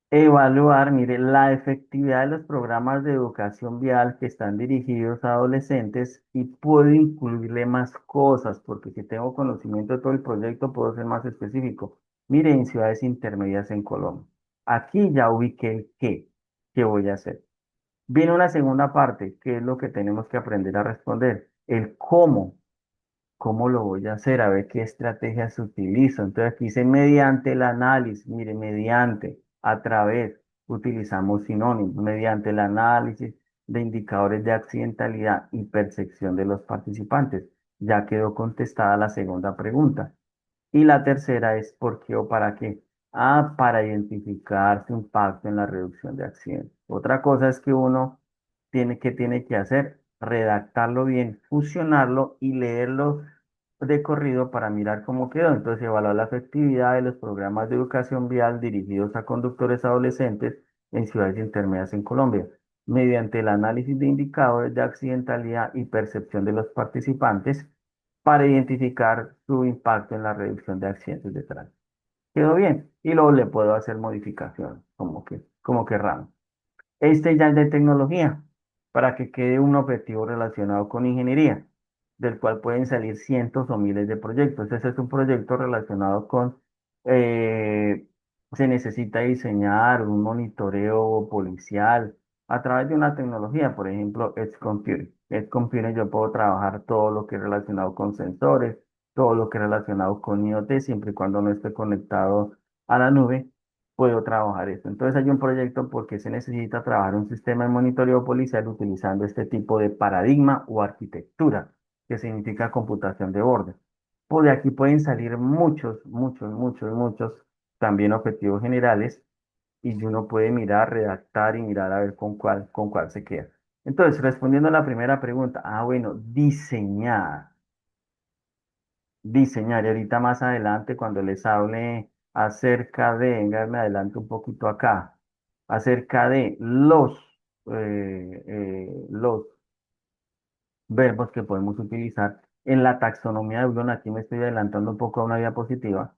Evaluar, mire, la efectividad de los programas de educación vial que están dirigidos a adolescentes y puedo incluirle más cosas, porque si tengo conocimiento de todo el proyecto, puedo ser más específico. Mire, en ciudades intermedias en Colombia. Aquí ya ubiqué el qué voy a hacer. Viene una segunda parte, que es lo que tenemos que aprender a responder, el cómo. ¿Cómo lo voy a hacer? A ver qué estrategias utilizo. Entonces aquí dice mediante el análisis, mire, mediante, a través, utilizamos sinónimos, mediante el análisis de indicadores de accidentalidad y percepción de los participantes. Ya quedó contestada la segunda pregunta. Y la tercera es ¿por qué o para qué? Ah, para identificar su impacto en la reducción de accidentes. Otra cosa es que uno tiene que hacer, redactarlo bien, fusionarlo y leerlo de corrido para mirar cómo quedó. Entonces, evaluar la efectividad de los programas de educación vial dirigidos a conductores adolescentes en ciudades intermedias en Colombia, mediante el análisis de indicadores de accidentalidad y percepción de los participantes para identificar su impacto en la reducción de accidentes de tránsito. Quedó bien. Y luego le puedo hacer modificaciones, como que raro. Este ya es de tecnología, para que quede un objetivo relacionado con ingeniería, del cual pueden salir cientos o miles de proyectos. Ese es un proyecto relacionado con, eh, se necesita diseñar un monitoreo policial a través de una tecnología, por ejemplo, Edge Computing. Edge Computing yo puedo trabajar todo lo que es relacionado con sensores, todo lo que es relacionado con IoT, siempre y cuando no esté conectado a la nube puedo trabajar esto. Entonces hay un proyecto porque se necesita trabajar un sistema de monitoreo policial utilizando este tipo de paradigma o arquitectura, que significa computación de borde. Por de aquí pueden salir muchos también objetivos generales y uno puede mirar, redactar y mirar a ver con cuál se queda. Entonces, respondiendo a la primera pregunta, bueno, diseñar. Y ahorita más adelante, cuando les hable acerca de, venga, me adelanto un poquito acá, acerca de los verbos que podemos utilizar en la taxonomía de Bloom. Aquí me estoy adelantando un poco a una diapositiva.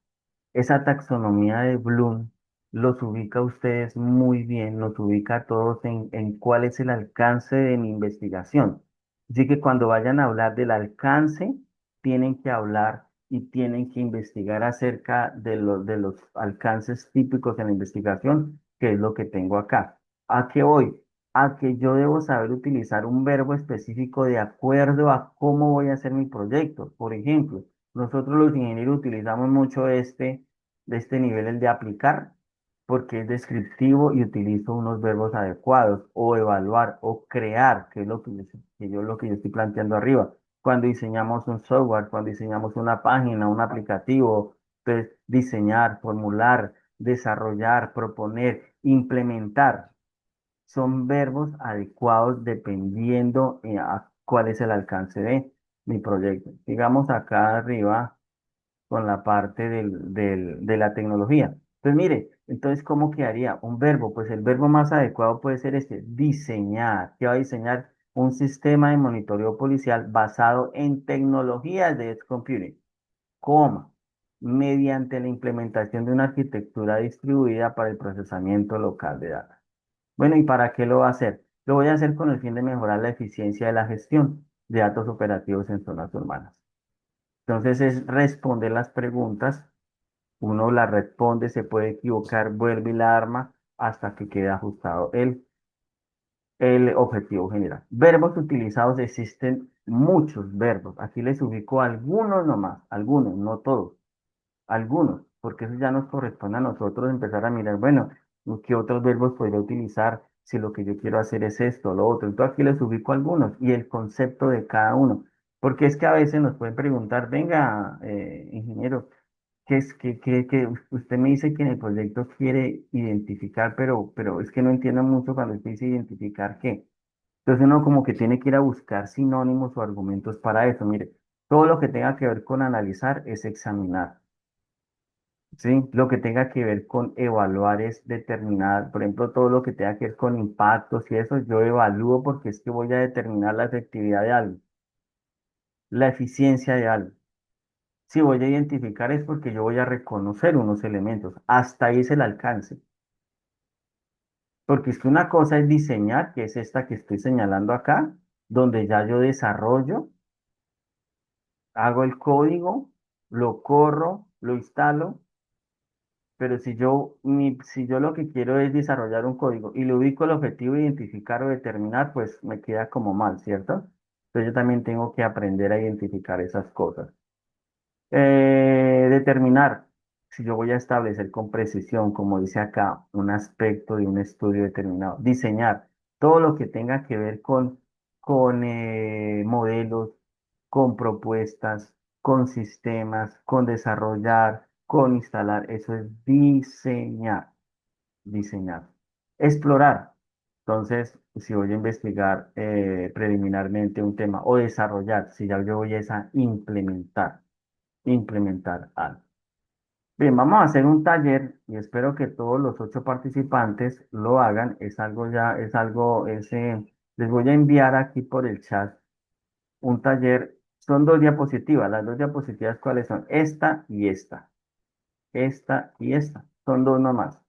Esa taxonomía de Bloom los ubica a ustedes muy bien, los ubica a todos en cuál es el alcance de mi investigación. Así que cuando vayan a hablar del alcance, tienen que hablar y tienen que investigar acerca de los alcances típicos en la investigación, que es lo que tengo acá. ¿A qué voy? A que yo debo saber utilizar un verbo específico de acuerdo a cómo voy a hacer mi proyecto. Por ejemplo, nosotros los ingenieros utilizamos mucho de este nivel, el de aplicar, porque es descriptivo y utilizo unos verbos adecuados, o evaluar, o crear, que es lo que yo estoy planteando arriba. Cuando diseñamos un software, cuando diseñamos una página, un aplicativo, pues diseñar, formular, desarrollar, proponer, implementar son verbos adecuados dependiendo a cuál es el alcance de mi proyecto. Digamos acá arriba con la parte de la tecnología. Pues mire, entonces, ¿cómo quedaría un verbo? Pues el verbo más adecuado puede ser este, diseñar. ¿Qué va a diseñar? Un sistema de monitoreo policial basado en tecnologías de edge computing, coma, mediante la implementación de una arquitectura distribuida para el procesamiento local de datos. Bueno, ¿y para qué lo va a hacer? Lo voy a hacer con el fin de mejorar la eficiencia de la gestión de datos operativos en zonas urbanas. Entonces es responder las preguntas, uno las responde, se puede equivocar, vuelve y la arma hasta que quede ajustado el objetivo general. Verbos utilizados, existen muchos verbos. Aquí les ubico algunos nomás, algunos, no todos algunos, porque eso ya nos corresponde a nosotros empezar a mirar, bueno, ¿qué otros verbos podría utilizar si lo que yo quiero hacer es esto o lo otro? Entonces aquí les ubico algunos y el concepto de cada uno, porque es que a veces nos pueden preguntar, venga, ingeniero, ¿qué es que usted me dice que en el proyecto quiere identificar, pero es que no entiendo mucho cuando usted dice identificar qué? Entonces uno como que tiene que ir a buscar sinónimos o argumentos para eso. Mire, todo lo que tenga que ver con analizar es examinar. ¿sí? Lo que tenga que ver con evaluar es determinar, por ejemplo, todo lo que tenga que ver con impactos y eso, yo evalúo porque es que voy a determinar la efectividad de algo, la eficiencia de algo. Si voy a identificar es porque yo voy a reconocer unos elementos. Hasta ahí es el alcance. Porque es que una cosa es diseñar, que es esta que estoy señalando acá, donde ya yo desarrollo, hago el código, lo corro, lo instalo. Pero si yo lo que quiero es desarrollar un código y le ubico el objetivo, identificar o determinar, pues me queda como mal, ¿cierto? Entonces yo también tengo que aprender a identificar esas cosas. Determinar si yo voy a establecer con precisión, como dice acá, un aspecto de un estudio determinado. Diseñar todo lo que tenga que ver con modelos, con propuestas, con sistemas, con desarrollar, con instalar. Eso es diseñar, diseñar. Explorar. Entonces, si voy a investigar preliminarmente un tema o desarrollar, si ya yo voy a implementar algo. Bien, vamos a hacer un taller y espero que todos los 8 participantes lo hagan. Es algo ya, es algo, les voy a enviar aquí por el chat un taller. Son 2 diapositivas. Las 2 diapositivas, ¿cuáles son? Esta y esta. Esta y esta. Son dos nomás.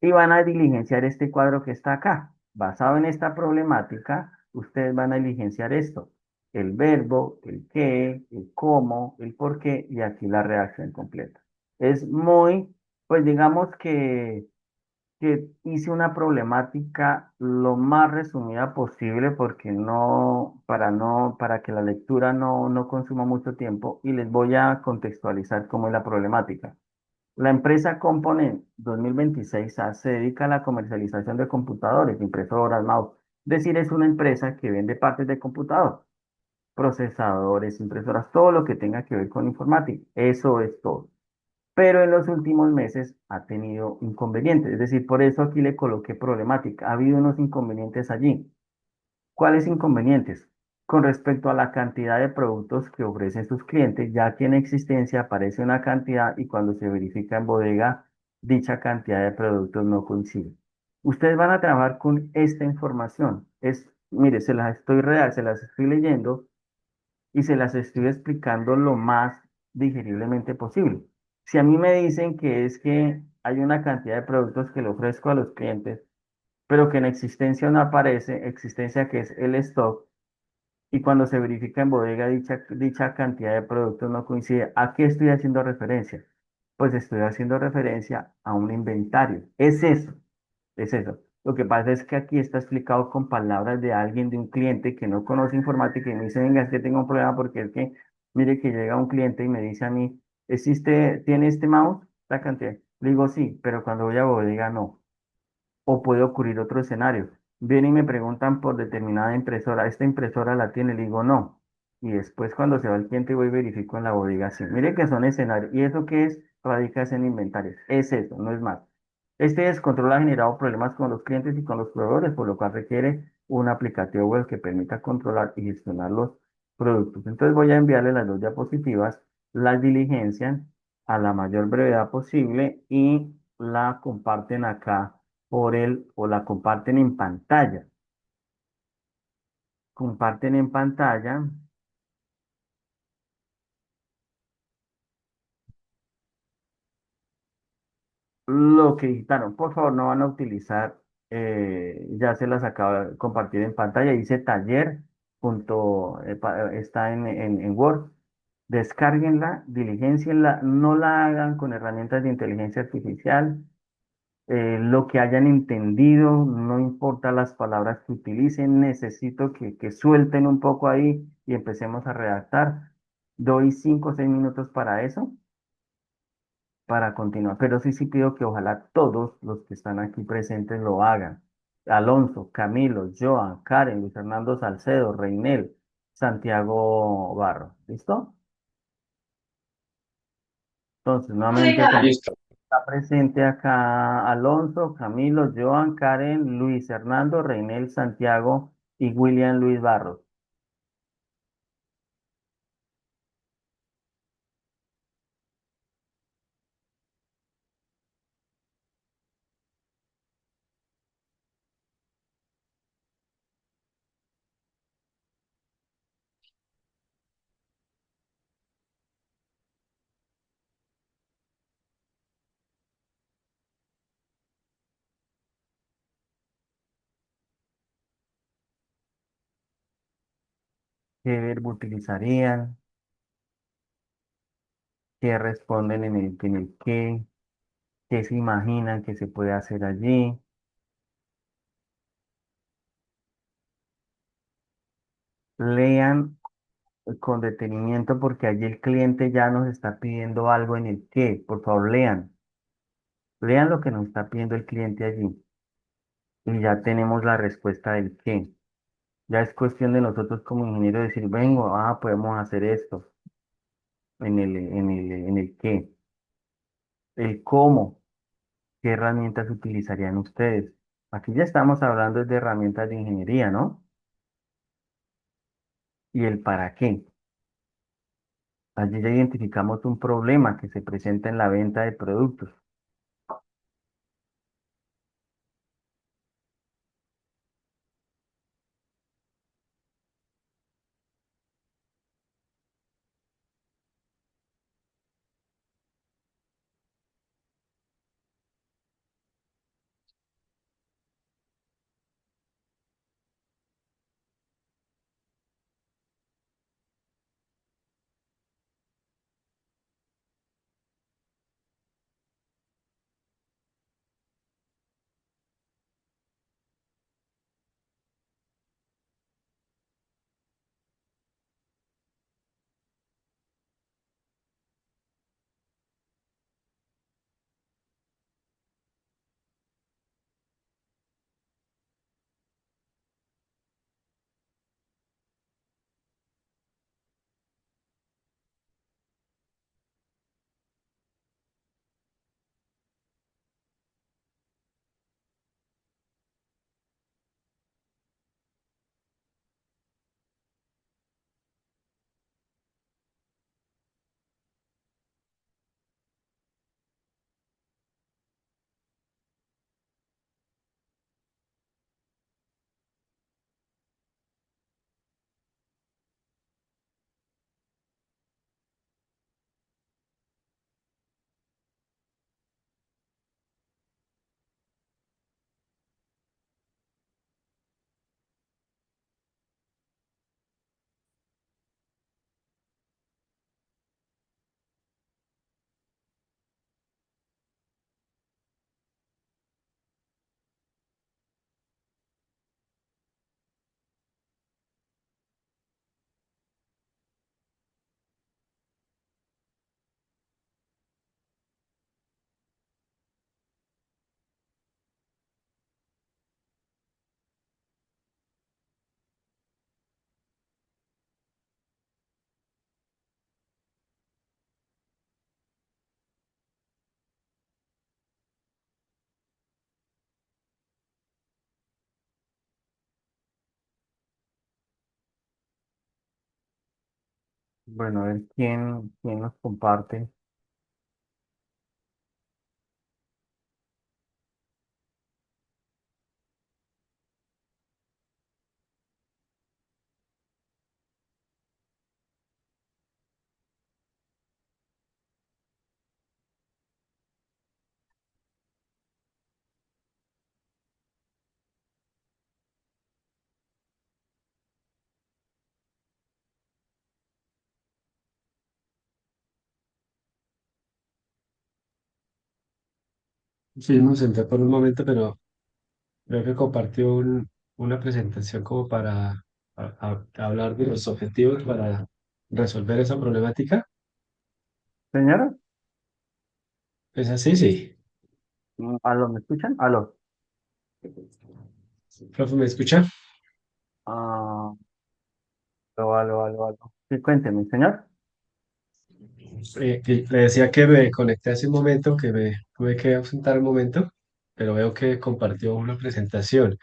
Y van a diligenciar este cuadro que está acá. Basado en esta problemática, ustedes van a diligenciar esto. El verbo, el qué, el cómo, el por qué y aquí la reacción completa. Es muy, pues digamos que hice una problemática lo más resumida posible porque para que la lectura no consuma mucho tiempo y les voy a contextualizar cómo es la problemática. La empresa Component 2026 se dedica a la comercialización de computadores, impresoras, mouse. Es decir, es una empresa que vende partes de computador, procesadores, impresoras, todo lo que tenga que ver con informática. Eso es todo. Pero en los últimos meses ha tenido inconvenientes. Es decir, por eso aquí le coloqué problemática. Ha habido unos inconvenientes allí. ¿Cuáles inconvenientes? Con respecto a la cantidad de productos que ofrecen sus clientes, ya que en existencia aparece una cantidad y cuando se verifica en bodega, dicha cantidad de productos no coincide. Ustedes van a trabajar con esta información. Mire, se las estoy leyendo y se las estoy explicando lo más digeriblemente posible. Si a mí me dicen que es que hay una cantidad de productos que le ofrezco a los clientes, pero que en existencia no aparece, existencia que es el stock, y cuando se verifica en bodega dicha cantidad de productos no coincide, ¿a qué estoy haciendo referencia? Pues estoy haciendo referencia a un inventario. Es eso. Lo que pasa es que aquí está explicado con palabras de alguien, de un cliente que no conoce informática y me dice, venga, es que tengo un problema porque es que, mire que llega un cliente y me dice a mí, ¿tiene este mouse? La cantidad. Le digo, sí, pero cuando voy a bodega no. O puede ocurrir otro escenario. Vienen y me preguntan por determinada impresora. ¿Esta impresora la tiene? Le digo no. Y después cuando se va el cliente voy y verifico en la bodega. Sí, mire que son escenarios. ¿Y eso qué es? Radica en inventarios. Es eso, no es más. Este descontrol ha generado problemas con los clientes y con los proveedores, por lo cual requiere un aplicativo web que permita controlar y gestionar los productos. Entonces voy a enviarle las 2 diapositivas, las diligencian a la mayor brevedad posible y la comparten acá o la comparten en pantalla. Comparten en pantalla lo que digitaron. Por favor, no van a utilizar, ya se las acabo de compartir en pantalla. Dice taller. Está en Word. Descárguenla, diligencienla, no la hagan con herramientas de inteligencia artificial. Lo que hayan entendido, no importa las palabras que utilicen, necesito que suelten un poco ahí y empecemos a redactar. Doy 5 o 6 minutos para eso, para continuar, pero sí pido que ojalá todos los que están aquí presentes lo hagan. Alonso, Camilo, Joan, Karen, Luis Fernando Salcedo, Reinel, Santiago Barro. ¿Listo? Entonces, nuevamente Listo. está presente acá Alonso, Camilo, Joan, Karen, Luis Hernando, Reinel, Santiago y William Luis Barros. qué verbo utilizarían, qué responden en el qué se imaginan que se puede hacer allí. Lean con detenimiento porque allí el cliente ya nos está pidiendo algo en el qué. Por favor, lean. Lean lo que nos está pidiendo el cliente allí. Y ya tenemos la respuesta del qué. Ya es cuestión de nosotros como ingenieros decir, vengo, podemos hacer esto en el qué. El cómo, qué herramientas utilizarían ustedes. Aquí ya estamos hablando de herramientas de ingeniería, ¿no? Y el para qué. Allí ya identificamos un problema que se presenta en la venta de productos. Bueno, a ver quién nos comparte. Sí, me senté por un momento, pero creo que compartió una presentación como para hablar de los objetivos para resolver esa problemática. Señora, ¿Es así? Sí. ¿aló, me escuchan? ¿Aló? Profe, ¿me escucha? Ah, aló. Sí, cuénteme, señor. Que le decía que me conecté hace un momento, que me tuve que ausentar un momento, pero veo que compartió una presentación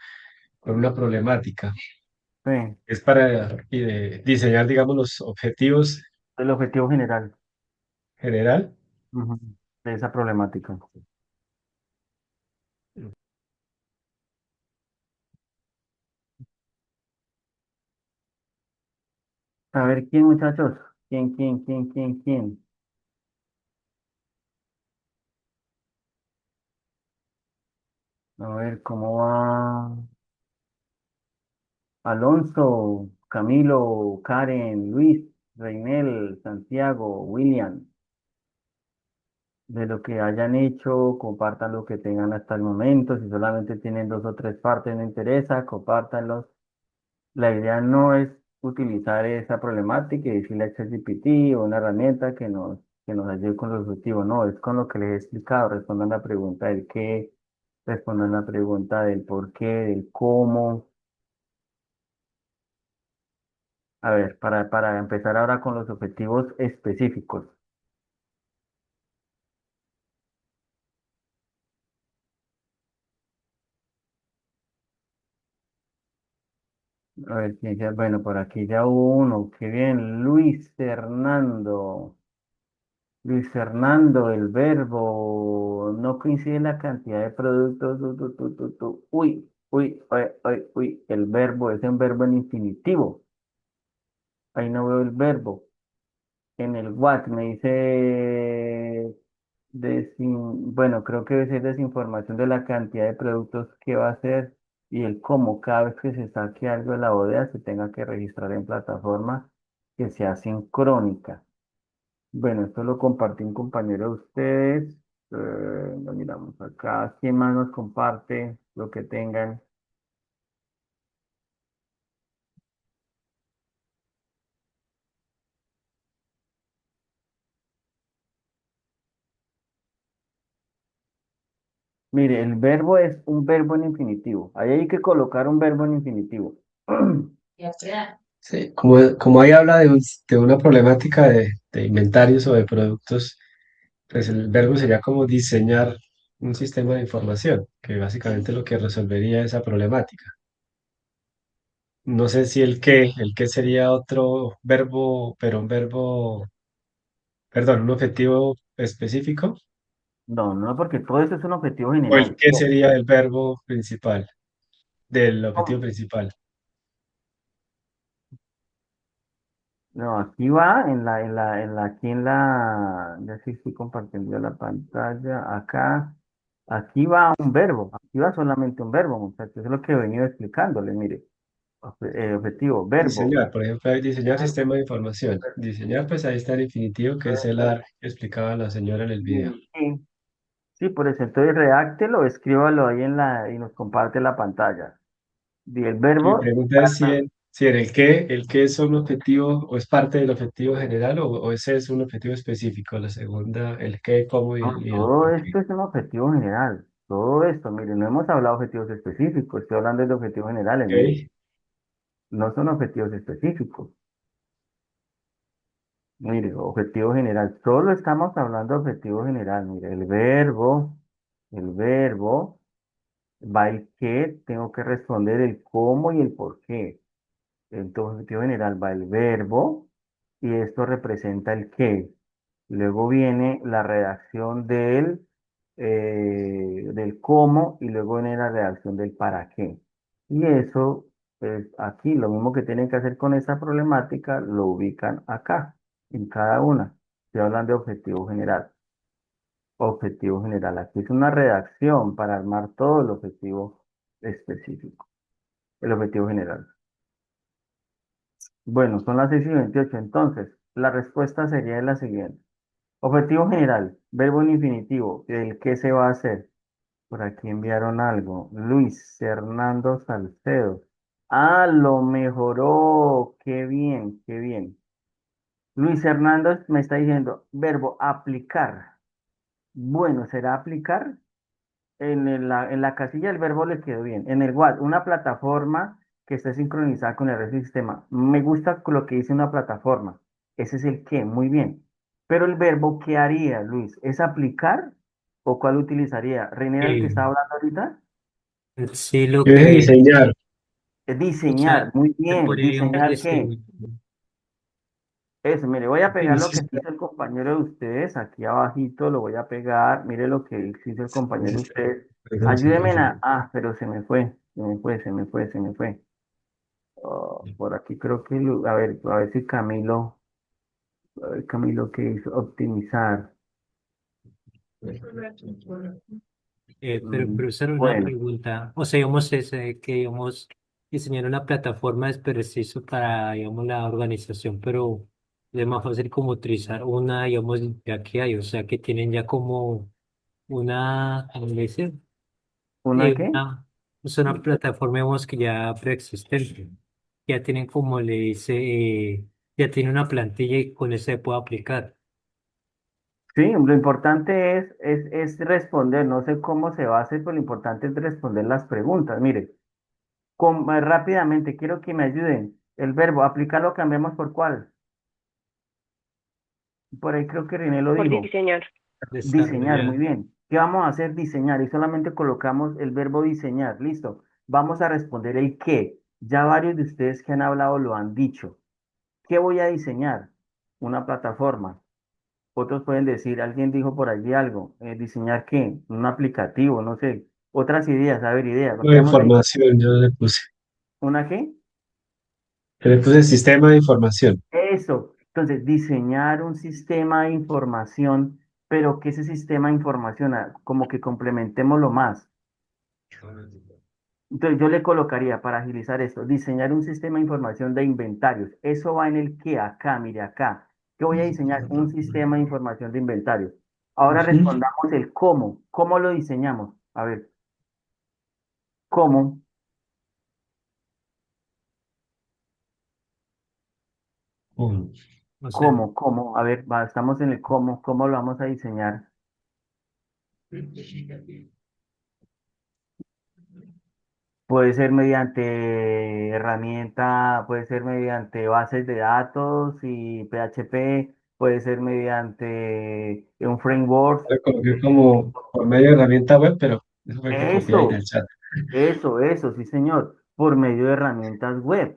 con una problemática. Sí, Es para diseñar, digamos, los objetivos el objetivo general, general. ujú, de esa problemática. A ver, ¿quién, muchachos? ¿Quién? A ver, ¿cómo va? Alonso. Camilo, Karen, Luis, Reinel, Santiago, William, de lo que hayan hecho, compartan lo que tengan hasta el momento. Si solamente tienen dos o tres partes, no interesa, compártanlos. La idea no es utilizar esa problemática y decirle a ChatGPT o una herramienta que nos ayude con los objetivos. No, es con lo que les he explicado. Respondan la pregunta del qué, respondan la pregunta del por qué, del cómo. A ver, para empezar ahora con los objetivos específicos. A ver, bueno, por aquí ya hubo uno. Qué bien, Luis Fernando. Luis Fernando, el verbo, no coincide la cantidad de productos. Uy, uy, uy, uy, uy, el verbo es un verbo en infinitivo. Ahí no veo el verbo. En el what me dice, bueno, creo que debe ser desinformación de la cantidad de productos que va a hacer y el cómo cada vez que se saque algo de la bodega se tenga que registrar en plataforma que sea sincrónica. Bueno, esto lo compartí un compañero de ustedes. Lo miramos acá. ¿Quién más nos comparte lo que tengan? Mire, el verbo es un verbo en infinitivo. Ahí hay que colocar un verbo en infinitivo. Sí, como ahí habla de una problemática de inventarios o de productos, pues el verbo sería como diseñar un sistema de información, que básicamente lo que resolvería esa problemática. No sé si el qué sería otro verbo, pero un verbo, perdón, un objetivo específico, No, no, porque todo eso es un objetivo o el general. qué sería el verbo principal, del objetivo Oh, principal. no, aquí va aquí ya sí estoy compartiendo la pantalla. Aquí va un verbo. Aquí va solamente un verbo, muchachos. Eso es lo que he venido explicándole. Mire, objetivo, verbo. Diseñar, por ejemplo, hay diseñar sistema de información. Diseñar, pues ahí está el infinitivo, que es el AR que explicaba la señora en el video. Sí, sí, por eso, entonces redáctelo, escríbalo ahí y nos comparte la pantalla. Y el Mi verbo, pregunta es si en el qué es un objetivo o es parte del objetivo general o ese es un objetivo específico. La segunda, el qué, cómo no, y el todo por qué. esto es un objetivo general. Todo esto, mire, no hemos hablado de objetivos específicos, estoy hablando de objetivos generales, mire, Ok. no son objetivos específicos. Mire, objetivo general, solo estamos hablando de objetivo general. Mire, el verbo va el qué, tengo que responder el cómo y el por qué. Entonces, objetivo general va el verbo y esto representa el qué. Luego viene la redacción del cómo y luego viene la redacción del para qué. Y eso, pues aquí, lo mismo que tienen que hacer con esta problemática, lo ubican acá, en cada una. Estoy hablando de objetivo general. Objetivo general. Aquí es una redacción para armar todo el objetivo específico, el objetivo general. Bueno, son las 6:28. Entonces, la respuesta sería la siguiente. Objetivo general, verbo en infinitivo, ¿el qué se va a hacer? Por aquí enviaron algo. Luis Fernando Salcedo. Ah, lo mejoró. Qué bien, qué bien. Luis Fernando me está diciendo, verbo aplicar. Bueno, ¿será aplicar? En la casilla del verbo le quedó bien. En el what, una plataforma que esté sincronizada con el resto del sistema. Me gusta lo que dice una plataforma. Ese es el qué, muy bien. Pero el verbo, ¿qué haría, Luis? ¿Es aplicar o cuál utilizaría? ¿René era el que estaba hablando ahorita? Sí, lo Yo dije que, diseñar. Es o diseñar, sea, muy se bien. podría llamar ¿Diseñar qué? diseño. Eso, mire, voy a Sí, pegar no lo sé que hizo el compañero de ustedes, aquí abajito lo voy a pegar, mire lo que hizo el compañero de ustedes. Ayúdenme pero se me fue. Oh, por aquí creo que, a ver si Camilo, a ver Camilo qué hizo, optimizar. Pero, Mm, profesor, una Bueno, pregunta. O sea, digamos, ese, que digamos. diseñar una plataforma es preciso para, digamos, la organización, pero es más fácil como utilizar una, digamos, ya que hay, o sea, que tienen ya como una, ¿cómo le dice? ¿Una qué? Es una plataforma, digamos, que ya preexistente. Ya tienen, como le dice, ya tiene una plantilla y con eso se puede aplicar. Sí, lo importante es responder, no sé cómo se va a hacer, pero lo importante es responder las preguntas. Mire, rápidamente, quiero que me ayuden. El verbo, aplicarlo, cambiamos por cuál. Por ahí creo que René lo por dijo. diseñar. Diseñar, muy Desarrollar. bien. ¿Qué vamos a hacer? Diseñar y solamente colocamos el verbo diseñar. Listo. Vamos a responder el qué. Ya varios de ustedes que han hablado lo han dicho. ¿Qué voy a diseñar? Una plataforma. Otros pueden decir, alguien dijo por allí algo. ¿Diseñar qué? Un aplicativo, no sé. Otras ideas, a ver, ideas. No, Veamos ahí. información, yo le puse. ¿Una qué? Le puse sistema de información. Eso. Entonces, diseñar un sistema de información, pero que ese sistema de información, como que complementémoslo más. Entonces yo le colocaría para agilizar esto, diseñar un sistema de información de inventarios. Eso va en el que acá, mire acá. Que voy a diseñar un sistema de información de inventarios. Ahora Ujú. respondamos el cómo. ¿Cómo lo diseñamos? A ver, ¿cómo? Mm. O sea, ¿Cómo? ¿Cómo? A ver, estamos en el cómo. ¿Cómo lo vamos a diseñar? Puede ser mediante herramienta, puede ser mediante bases de datos y PHP, puede ser mediante un framework. Le coloqué como por medio de herramienta web, pero eso fue que copié ahí del Eso. chat. Eso, sí, señor, por medio de herramientas web.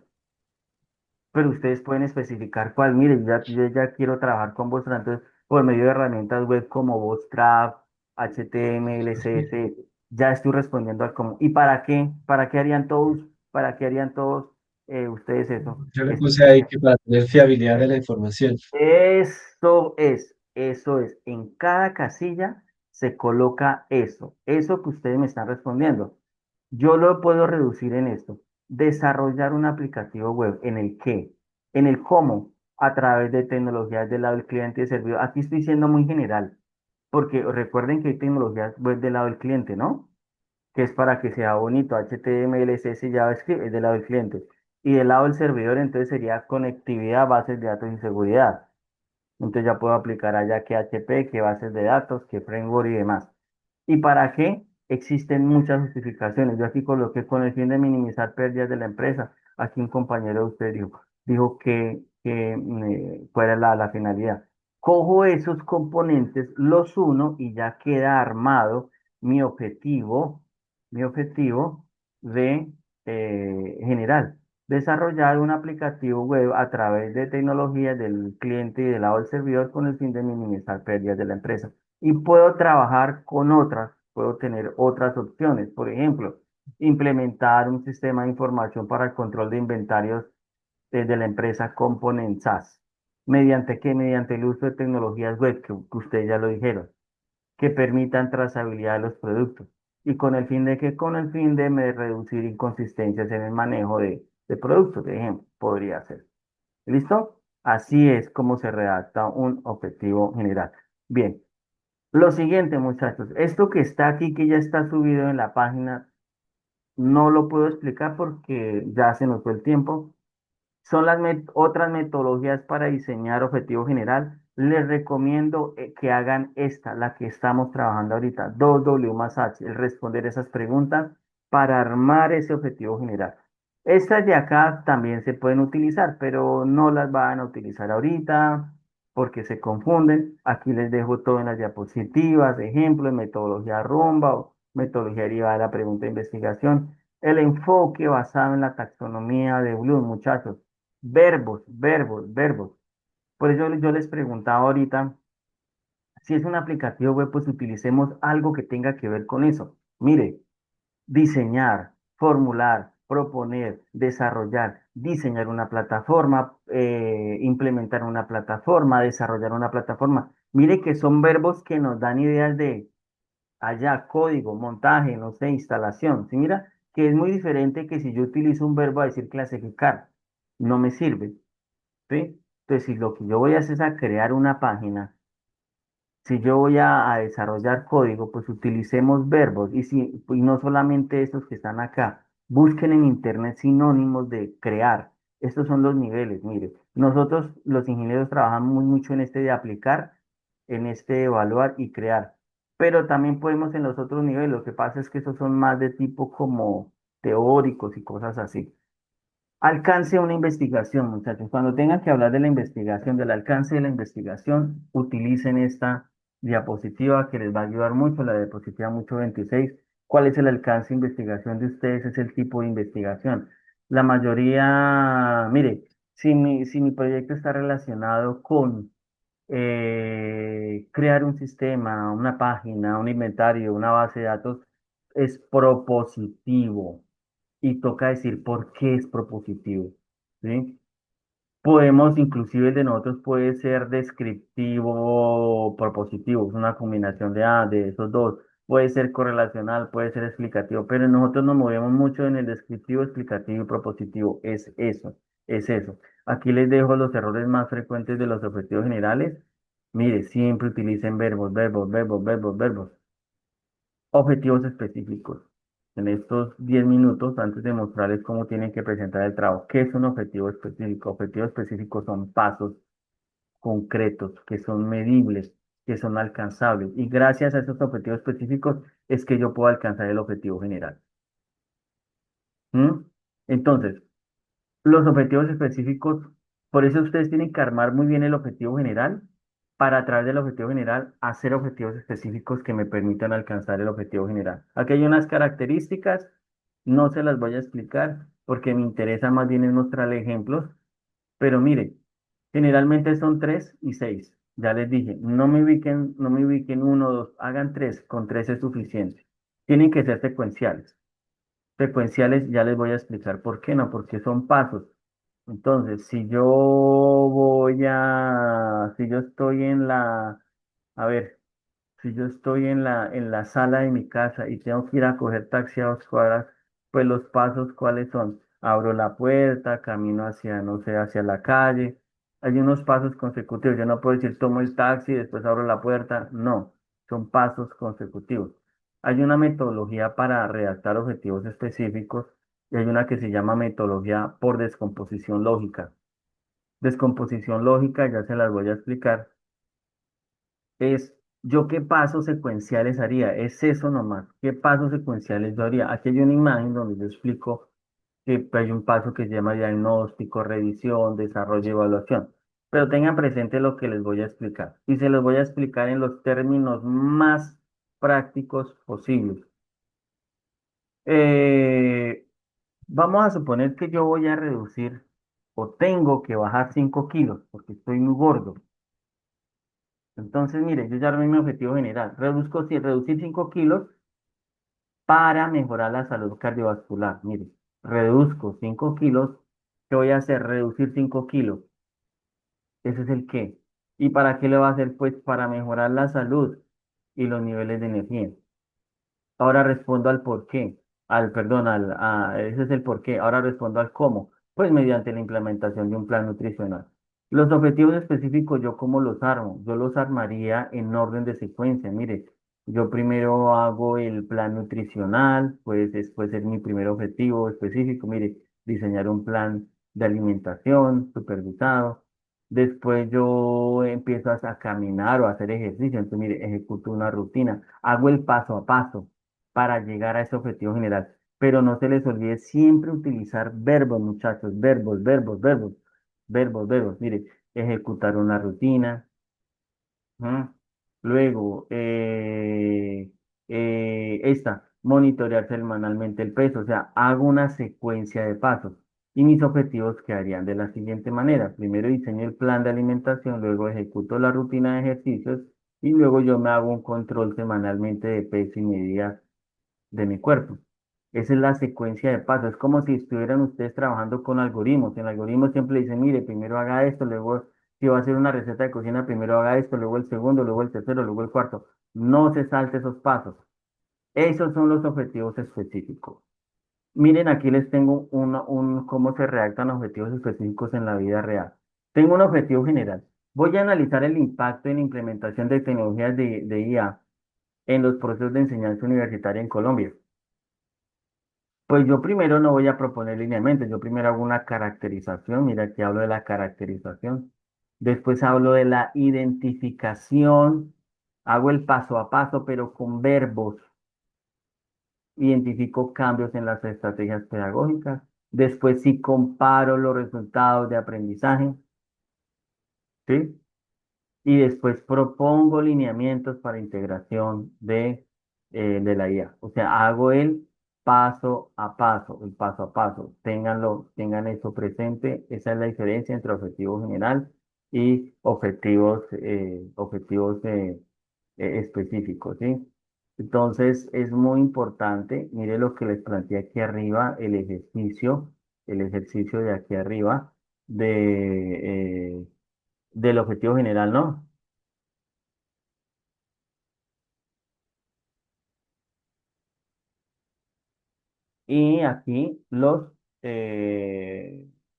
Pero ustedes pueden especificar cuál. Mire, yo ya quiero trabajar con Bootstrap, entonces, por medio de herramientas web como Bootstrap, HTML, CSS, ya estoy respondiendo al cómo. ¿Y para qué? ¿Para qué harían todos? ¿Para qué harían todos ustedes eso? Yo le puse ahí que para tener fiabilidad de la información. Eso es. En cada casilla se coloca eso que ustedes me están respondiendo. Yo lo puedo reducir en esto. Desarrollar un aplicativo web. ¿En el qué? En el cómo. A través de tecnologías del lado del cliente y servidor. Aquí estoy siendo muy general, porque recuerden que hay tecnologías web del lado del cliente, ¿no? Que es para que sea bonito. HTML, CSS, JavaScript es del lado del cliente. Y del lado del servidor, entonces sería conectividad, bases de datos y seguridad. Entonces ya puedo aplicar allá que HP, que bases de datos, que framework y demás. ¿Y para qué? Existen muchas justificaciones. Yo aquí coloqué con el fin de minimizar pérdidas de la empresa. Aquí un compañero de usted dijo que fuera la finalidad. Cojo esos componentes, los uno y ya queda armado mi objetivo, mi objetivo de general. Desarrollar un aplicativo web a través de tecnologías del cliente y del lado del servidor con el fin de minimizar pérdidas de la empresa. Y puedo trabajar con otras, puedo tener otras opciones. Por ejemplo, implementar un sistema de información para el control de inventarios de la empresa Component SaaS. ¿Mediante qué? Mediante el uso de tecnologías web, que ustedes ya lo dijeron, que permitan trazabilidad de los productos. ¿Y con el fin de qué? Con el fin de reducir inconsistencias en el manejo de productos, de ejemplo, podría ser. ¿Listo? Así es como se redacta un objetivo general. Bien, lo siguiente, muchachos, esto que está aquí, que ya está subido en la página, no lo puedo explicar porque ya se nos fue el tiempo. Son las otras metodologías para diseñar objetivo general. Les recomiendo que hagan esta, la que estamos trabajando ahorita, 2W más H, el responder esas preguntas para armar ese objetivo general. Estas de acá también se pueden utilizar, pero no las van a utilizar ahorita porque se confunden. Aquí les dejo todo en las diapositivas, ejemplos, metodología rumba o metodología derivada de la pregunta de investigación. El enfoque basado en la taxonomía de Bloom, muchachos. Verbos. Por eso yo les preguntaba ahorita, si es un aplicativo web, pues utilicemos algo que tenga que ver con eso. Mire, diseñar, formular, proponer, desarrollar, diseñar una plataforma, implementar una plataforma, desarrollar una plataforma. Mire que son verbos que nos dan ideas de allá, código, montaje, no sé, instalación. ¿Sí mira? que es muy diferente que si yo utilizo un verbo a decir clasificar, no me sirve, ¿sí? Entonces, si lo que yo voy a hacer es a crear una página, si yo voy a desarrollar código, pues utilicemos verbos y no solamente estos que están acá. Busquen en internet sinónimos de crear. Estos son los niveles. Mire, nosotros los ingenieros trabajamos mucho en este de aplicar, en este de evaluar y crear. Pero también podemos en los otros niveles. Lo que pasa es que esos son más de tipo como teóricos y cosas así. Alcance de una investigación, muchachos. Cuando tengan que hablar de la investigación, del alcance de la investigación, utilicen esta diapositiva que les va a ayudar mucho, la diapositiva mucho 26. ¿Cuál es el alcance de investigación de ustedes? Es el tipo de investigación. La mayoría, mire, si mi proyecto está relacionado con crear un sistema, una página, un inventario, una base de datos, es propositivo y toca decir por qué es propositivo, ¿sí? Podemos, inclusive el de nosotros puede ser descriptivo o propositivo, es una combinación de esos dos. Puede ser correlacional, puede ser explicativo, pero nosotros nos movemos mucho en el descriptivo, explicativo y propositivo. Es eso, es eso. Aquí les dejo los errores más frecuentes de los objetivos generales. Mire, siempre utilicen verbos, verbos, verbos, verbos, verbos. Objetivos específicos. En estos 10 minutos, antes de mostrarles cómo tienen que presentar el trabajo, ¿qué es un objetivo específico? Objetivos específicos son pasos concretos, que son medibles, que son alcanzables. Y gracias a esos objetivos específicos es que yo puedo alcanzar el objetivo general. ¿Mm? Entonces, los objetivos específicos, por eso ustedes tienen que armar muy bien el objetivo general para a través del objetivo general hacer objetivos específicos que me permitan alcanzar el objetivo general. Aquí hay unas características, no se las voy a explicar porque me interesa más bien es mostrarle ejemplos, pero mire, generalmente son 3 y 6. Ya les dije, no me ubiquen uno o dos, hagan 3, con 3 es suficiente. Tienen que ser secuenciales. Secuenciales, ya les voy a explicar por qué no, porque son pasos. Entonces, si yo estoy a ver, si yo estoy en la sala de mi casa y tengo que ir a coger taxi a 2 cuadras, pues los pasos, ¿cuáles son? Abro la puerta, camino hacia, no sé, hacia la calle. Hay unos pasos consecutivos. Yo no puedo decir tomo el taxi y después abro la puerta. No, son pasos consecutivos. Hay una metodología para redactar objetivos específicos y hay una que se llama metodología por descomposición lógica. Descomposición lógica, ya se las voy a explicar, es yo qué pasos secuenciales haría, es eso nomás, qué pasos secuenciales yo haría. Aquí hay una imagen donde yo explico que hay un paso que se llama diagnóstico, revisión, desarrollo y evaluación. Pero tengan presente lo que les voy a explicar y se los voy a explicar en los términos más prácticos posibles. Eh, Vamos a suponer que yo voy a reducir o tengo que bajar 5 kilos porque estoy muy gordo. Entonces, mire, yo ya armé mi objetivo general. Reducir 5 kilos para mejorar la salud cardiovascular. Mire, reduzco 5 kilos. ¿Qué voy a hacer? Reducir 5 kilos. Ese es el qué. ¿Y para qué lo va a hacer? Pues para mejorar la salud y los niveles de energía. Ahora respondo al por qué, perdón, ese es el por qué. Ahora respondo al cómo, pues mediante la implementación de un plan nutricional. Los objetivos específicos, ¿yo cómo los armo? Yo los armaría en orden de secuencia. Mire, yo primero hago el plan nutricional, pues después es mi primer objetivo específico. Mire, diseñar un plan de alimentación supervisado. Después yo empiezo a caminar o a hacer ejercicio. Entonces, mire, ejecuto una rutina. Hago el paso a paso para llegar a ese objetivo general. Pero no se les olvide siempre utilizar verbos, muchachos, verbos, verbos, verbos, verbos, verbos. Mire, ejecutar una rutina. Ujú. Luego, monitorear semanalmente el peso. O sea, hago una secuencia de pasos. Y mis objetivos quedarían de la siguiente manera. Primero diseño el plan de alimentación, luego ejecuto la rutina de ejercicios y luego yo me hago un control semanalmente de peso y medidas de mi cuerpo. Esa es la secuencia de pasos. Es como si estuvieran ustedes trabajando con algoritmos. En algoritmos siempre dicen, mire, primero haga esto, luego, si va a hacer una receta de cocina, primero haga esto, luego el segundo, luego el tercero, luego el cuarto. No se salte esos pasos. Esos son los objetivos específicos. Miren, aquí les tengo cómo se redactan objetivos específicos en la vida real. Tengo un objetivo general. Voy a analizar el impacto en la implementación de tecnologías de IA en los procesos de enseñanza universitaria en Colombia. Pues yo primero no voy a proponer lineamientos, yo primero hago una caracterización, mira aquí hablo de la caracterización, después hablo de la identificación, hago el paso a paso, pero con verbos, identifico cambios en las estrategias pedagógicas, después sí comparo los resultados de aprendizaje, ¿sí? Y después propongo lineamientos para integración de la IA. O sea, hago el paso a paso, el paso a paso. Tengan eso presente. Esa es la diferencia entre objetivo general y objetivos específicos, ¿sí? Entonces, es muy importante, mire lo que les planteé aquí arriba, el ejercicio de aquí arriba del objetivo general, ¿no? Y aquí los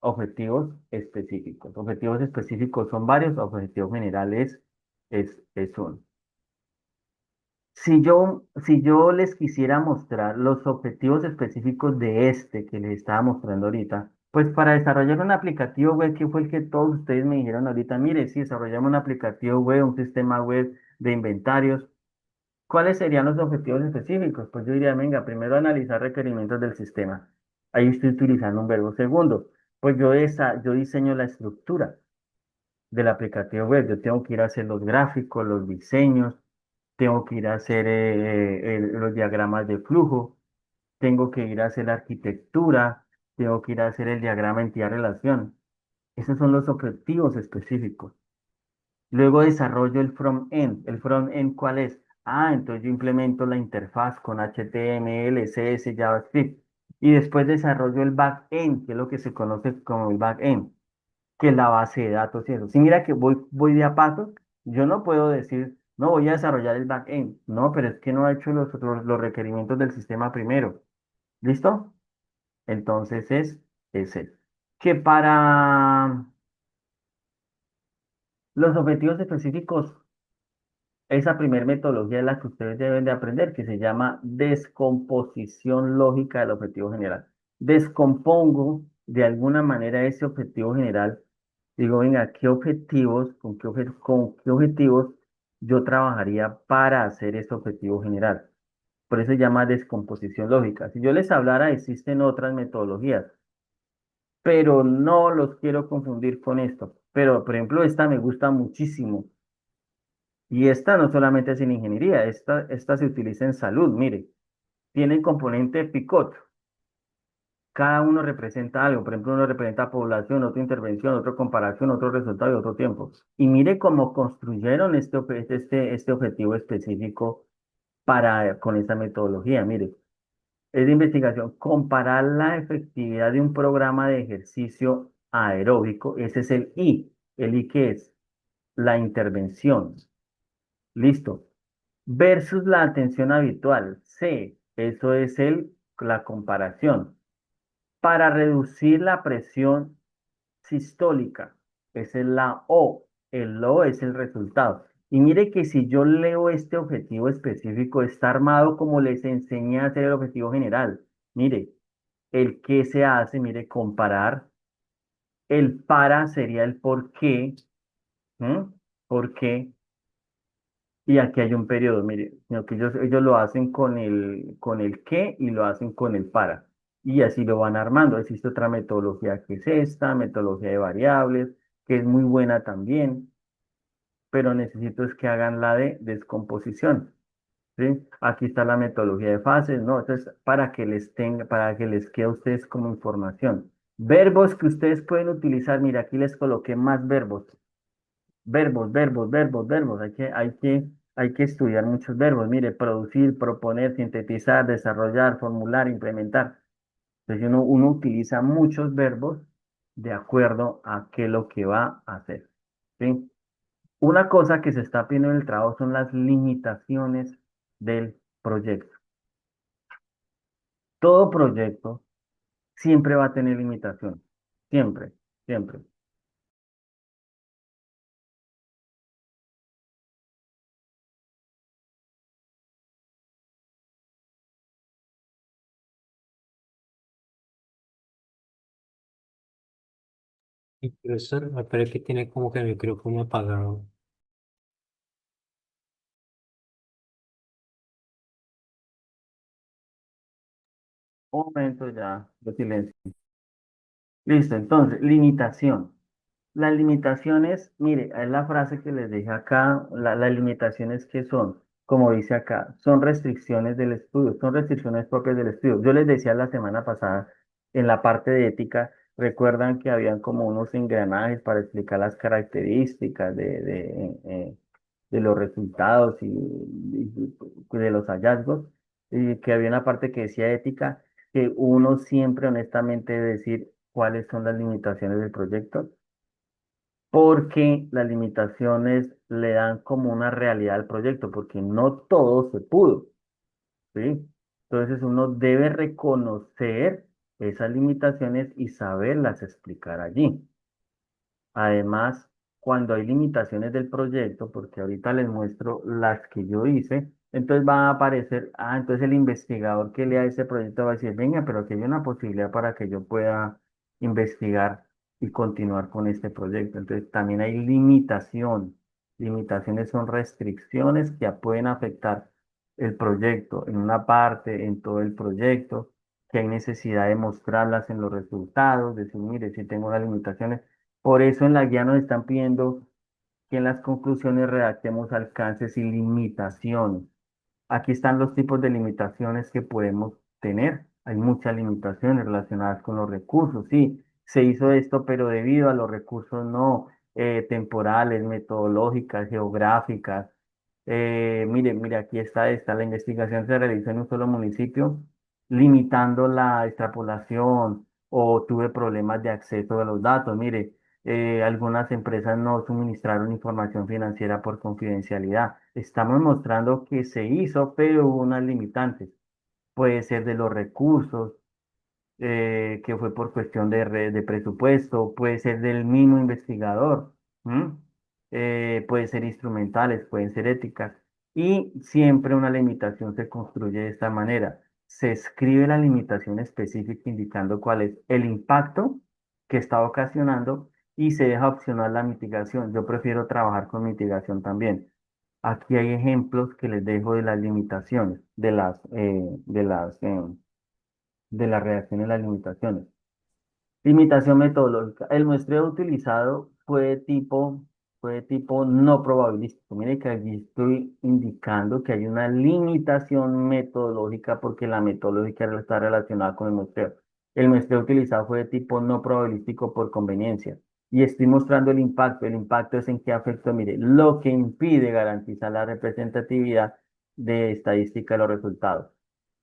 objetivos específicos. Objetivos específicos son varios, objetivos generales es uno. Si yo les quisiera mostrar los objetivos específicos de este que les estaba mostrando ahorita, pues para desarrollar un aplicativo web, que fue el que todos ustedes me dijeron ahorita, mire, si desarrollamos un aplicativo web, un sistema web de inventarios, ¿cuáles serían los objetivos específicos? Pues yo diría, venga, primero analizar requerimientos del sistema. Ahí estoy utilizando un verbo. Segundo, pues yo diseño la estructura del aplicativo web. Yo tengo que ir a hacer los gráficos, los diseños, tengo que ir a hacer los diagramas de flujo, tengo que ir a hacer la arquitectura, tengo que ir a hacer el diagrama entidad-relación. Esos son los objetivos específicos. Luego desarrollo el front-end. ¿El front-end cuál es? Ah, entonces yo implemento la interfaz con HTML, CSS, JavaScript. Y después desarrollo el back-end, que es lo que se conoce como el back-end, que es la base de datos y eso. Si mira que voy de a paso, yo no puedo decir, no voy a desarrollar el back-end. No, pero es que no ha hecho los requerimientos del sistema primero. ¿Listo? Entonces es eso. Que para los objetivos específicos, esa primera metodología es la que ustedes deben de aprender, que se llama descomposición lógica del objetivo general. Descompongo de alguna manera ese objetivo general. Digo, venga, ¿qué objetivos, con qué objetivos yo trabajaría para hacer ese objetivo general? Por eso se llama descomposición lógica. Si yo les hablara, existen otras metodologías, pero no los quiero confundir con esto. Pero, por ejemplo, esta me gusta muchísimo. Y esta no solamente es en ingeniería, esta se utiliza en salud. Mire, tiene el componente PICOT. Cada uno representa algo. Por ejemplo, uno representa población, otro intervención, otro comparación, otro resultado y otro tiempo. Y mire cómo construyeron este objetivo específico con esta metodología. Mire, es de investigación. Comparar la efectividad de un programa de ejercicio aeróbico. Ese es el I. ¿El I qué es? La intervención. Listo. Versus la atención habitual. C, eso es la comparación. Para reducir la presión sistólica, esa es la O. El O es el resultado. Y mire que si yo leo este objetivo específico, está armado como les enseñé a hacer el objetivo general. Mire, el qué se hace, mire, comparar. El para sería el por qué. ¿M? ¿Por qué? Y aquí hay un periodo, mire, sino que ellos lo hacen con el qué y lo hacen con el para. Y así lo van armando. Existe otra metodología que es esta, metodología de variables, que es muy buena también, pero necesito es que hagan la de descomposición. ¿Sí? Aquí está la metodología de fases, ¿no? Entonces, para que les quede a ustedes como información. Verbos que ustedes pueden utilizar, mira, aquí les coloqué más verbos. Verbos, verbos, verbos, verbos. Hay que estudiar muchos verbos. Mire, producir, proponer, sintetizar, desarrollar, formular, implementar. Entonces uno utiliza muchos verbos de acuerdo a qué es lo que va a hacer. ¿Sí? Una cosa que se está pidiendo en el trabajo son las limitaciones del proyecto. Todo proyecto siempre va a tener limitaciones. Siempre, siempre. Y profesor, me parece que tiene como que el micrófono apagado. Un momento ya de silencio. Listo, entonces, limitación. Las limitaciones, mire, es la frase que les dije acá, las limitaciones que son, como dice acá, son restricciones del estudio, son restricciones propias del estudio. Yo les decía la semana pasada, en la parte de ética, recuerdan que habían como unos engranajes para explicar las características de los resultados y de los hallazgos, y que había una parte que decía ética, que uno siempre honestamente debe decir cuáles son las limitaciones del proyecto porque las limitaciones le dan como una realidad al proyecto, porque no todo se pudo, ¿sí? Entonces uno debe reconocer esas limitaciones y saberlas explicar allí. Además, cuando hay limitaciones del proyecto, porque ahorita les muestro las que yo hice, entonces va a aparecer, entonces el investigador que lea ese proyecto va a decir, venga, pero aquí hay una posibilidad para que yo pueda investigar y continuar con este proyecto. Entonces también hay limitación. Limitaciones son restricciones que pueden afectar el proyecto en una parte, en todo el proyecto, que hay necesidad de mostrarlas en los resultados, decir, mire, si tengo unas limitaciones por eso en la guía nos están pidiendo que en las conclusiones redactemos alcances y limitaciones. Aquí están los tipos de limitaciones que podemos tener. Hay muchas limitaciones relacionadas con los recursos. Sí, se hizo esto, pero debido a los recursos no temporales, metodológicas, geográficas. Mire, aquí está esta. La investigación se realizó en un solo municipio, limitando la extrapolación o tuve problemas de acceso a los datos. Mire, algunas empresas no suministraron información financiera por confidencialidad. Estamos mostrando que se hizo, pero hubo unas limitantes. Puede ser de los recursos, que fue por cuestión de presupuesto, puede ser del mismo investigador, ¿m? Puede ser instrumentales, pueden ser éticas. Y siempre una limitación se construye de esta manera. Se escribe la limitación específica indicando cuál es el impacto que está ocasionando y se deja opcional la mitigación. Yo prefiero trabajar con mitigación también. Aquí hay ejemplos que les dejo de las limitaciones, de las reacciones y las limitaciones. Limitación metodológica. El muestreo utilizado fue de tipo no probabilístico. Mire que aquí estoy indicando que hay una limitación metodológica porque la metodológica está relacionada con el muestreo. El muestreo utilizado fue de tipo no probabilístico por conveniencia. Y estoy mostrando el impacto. El impacto es en qué afecta, mire, lo que impide garantizar la representatividad de estadística de los resultados.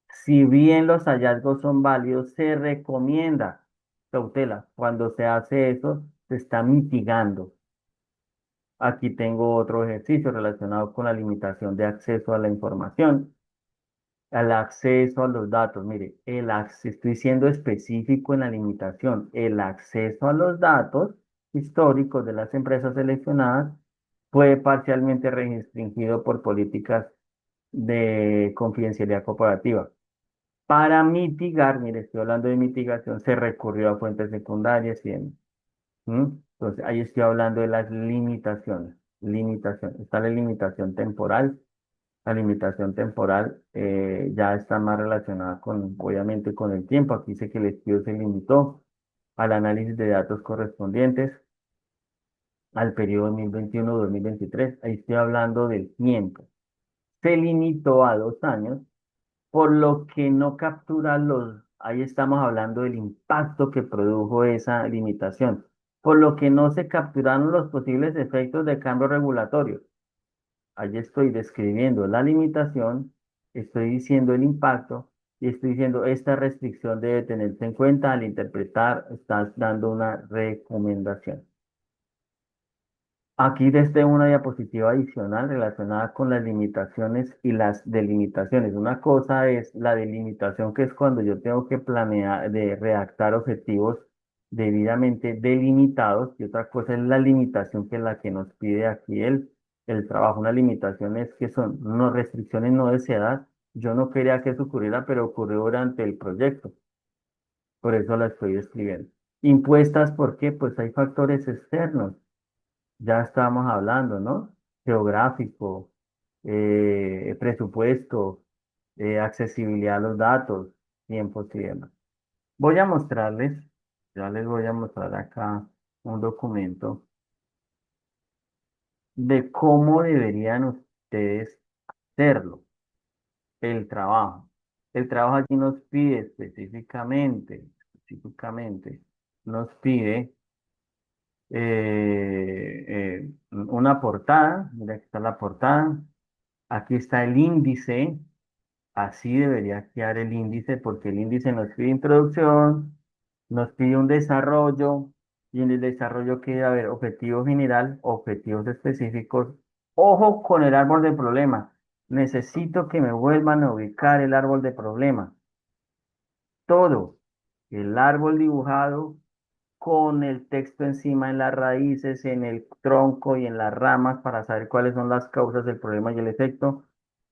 Si bien los hallazgos son válidos, se recomienda cautela. Cuando se hace eso, se está mitigando. Aquí tengo otro ejercicio relacionado con la limitación de acceso a la información, al acceso a los datos. Mire, estoy siendo específico en la limitación. El acceso a los datos históricos de las empresas seleccionadas fue parcialmente restringido por políticas de confidencialidad corporativa. Para mitigar, mire, estoy hablando de mitigación, se recurrió a fuentes secundarias ¿m? Entonces, ahí estoy hablando de las limitaciones. Limitación. Está la limitación temporal. La limitación temporal ya está más relacionada con, obviamente, con el tiempo. Aquí dice que el estudio se limitó al análisis de datos correspondientes al periodo 2021-2023. Ahí estoy hablando del tiempo. Se limitó a 2 años por lo que no captura ahí estamos hablando del impacto que produjo esa limitación, por lo que no se capturaron los posibles efectos de cambio regulatorio. Allí estoy describiendo la limitación, estoy diciendo el impacto y estoy diciendo esta restricción debe tenerse en cuenta al interpretar, estás dando una recomendación. Aquí desde una diapositiva adicional relacionada con las limitaciones y las delimitaciones. Una cosa es la delimitación, que es cuando yo tengo que planear, de redactar objetivos debidamente delimitados, y otra cosa es la limitación, que es la que nos pide aquí el trabajo. Una limitación es que son unas restricciones no deseadas. Yo no quería que eso ocurriera, pero ocurrió durante el proyecto. Por eso la estoy escribiendo. Impuestas, ¿por qué? Pues hay factores externos, ya estábamos hablando, ¿no? Geográfico, presupuesto, accesibilidad a los datos, tiempos y demás. Voy a mostrarles, ya les voy a mostrar acá un documento de cómo deberían ustedes hacerlo, el trabajo. El trabajo aquí nos pide específicamente, nos pide una portada. Mira, aquí está la portada. Aquí está el índice. Así debería quedar el índice, porque el índice nos pide introducción, nos pide un desarrollo, y en el desarrollo quiere haber objetivo general, objetivos específicos. Ojo con el árbol de problema. Necesito que me vuelvan a ubicar el árbol de problema. Todo. El árbol dibujado con el texto encima en las raíces, en el tronco y en las ramas, para saber cuáles son las causas del problema y el efecto,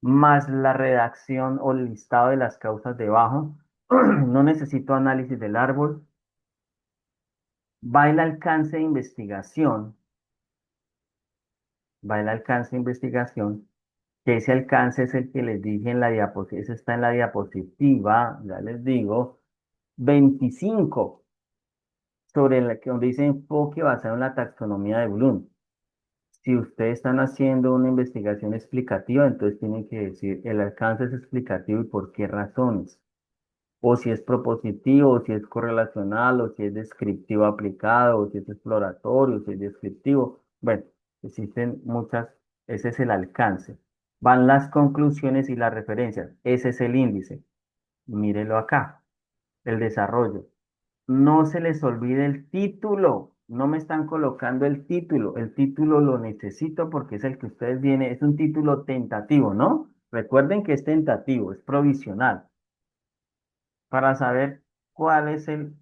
más la redacción o el listado de las causas debajo. No necesito análisis del árbol. Va el alcance de investigación, va el alcance de investigación, que ese alcance es el que les dije en la diapositiva, ese está en la diapositiva, ya les digo, 25, sobre la que donde dice enfoque basado en la taxonomía de Bloom. Si ustedes están haciendo una investigación explicativa, entonces tienen que decir el alcance es explicativo y por qué razones. O si es propositivo, o si es correlacional, o si es descriptivo aplicado, o si es exploratorio, o si es descriptivo. Bueno, existen muchas, ese es el alcance. Van las conclusiones y las referencias. Ese es el índice. Mírelo acá, el desarrollo. No se les olvide el título. No me están colocando el título. El título lo necesito porque es el que ustedes vienen. Es un título tentativo, ¿no? Recuerden que es tentativo, es provisional, para saber cuál es el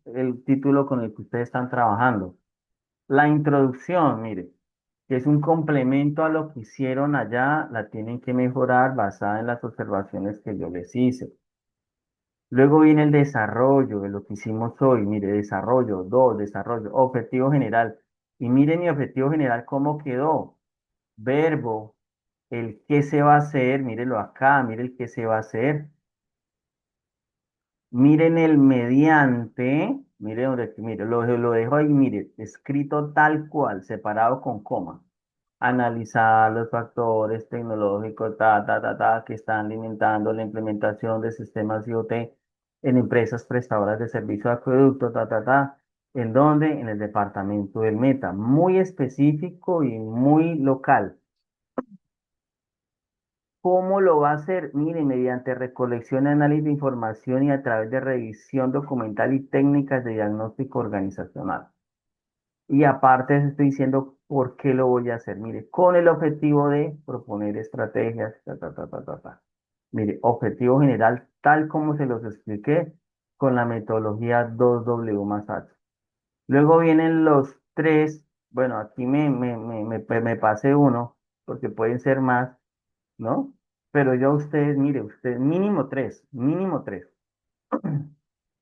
título con el que ustedes están trabajando. La introducción, mire, que es un complemento a lo que hicieron allá, la tienen que mejorar basada en las observaciones que yo les hice. Luego viene el desarrollo de lo que hicimos hoy. Mire, desarrollo, dos, desarrollo, objetivo general. Y mire mi objetivo general cómo quedó. Verbo, el qué se va a hacer, mírelo acá, mire el qué se va a hacer. Miren el mediante, mire donde, mire, lo dejo ahí, mire, escrito tal cual, separado con coma. Analizar los factores tecnológicos, que están alimentando la implementación de sistemas IoT en empresas prestadoras de servicio de acueducto, ¿en dónde? En el departamento del Meta, muy específico y muy local. ¿Cómo lo va a hacer? Mire, mediante recolección y análisis de información y a través de revisión documental y técnicas de diagnóstico organizacional. Y aparte les estoy diciendo por qué lo voy a hacer. Mire, con el objetivo de proponer estrategias, Mire, objetivo general, tal como se los expliqué, con la metodología 2W más H. Luego vienen los tres, bueno, aquí me pasé uno, porque pueden ser más, ¿no? Pero yo a ustedes, mire, ustedes, mínimo tres.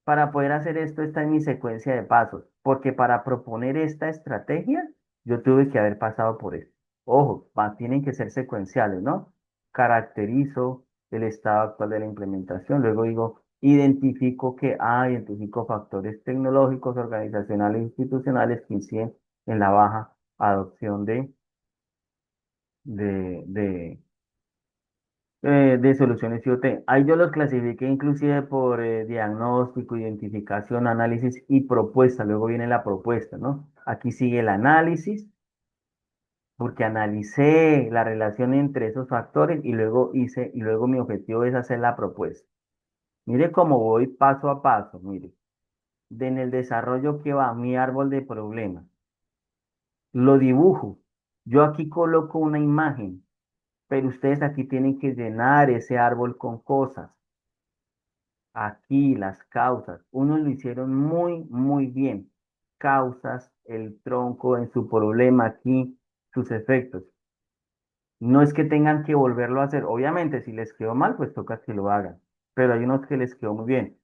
Para poder hacer esto, está en mi secuencia de pasos, porque para proponer esta estrategia, yo tuve que haber pasado por esto. Ojo, tienen que ser secuenciales, ¿no? Caracterizo el estado actual de la implementación, luego digo, identifico que identifico factores tecnológicos, organizacionales e institucionales que inciden en la baja adopción de, de soluciones IoT. Ahí yo los clasifiqué inclusive por diagnóstico, identificación, análisis y propuesta. Luego viene la propuesta, ¿no? Aquí sigue el análisis, porque analicé la relación entre esos factores y luego mi objetivo es hacer la propuesta. Mire cómo voy paso a paso, mire. En el desarrollo que va mi árbol de problemas. Lo dibujo. Yo aquí coloco una imagen, pero ustedes aquí tienen que llenar ese árbol con cosas. Aquí las causas, unos lo hicieron muy, muy bien. Causas, el tronco en su problema aquí, sus efectos. No es que tengan que volverlo a hacer. Obviamente, si les quedó mal, pues toca que lo hagan. Pero hay unos que les quedó muy bien.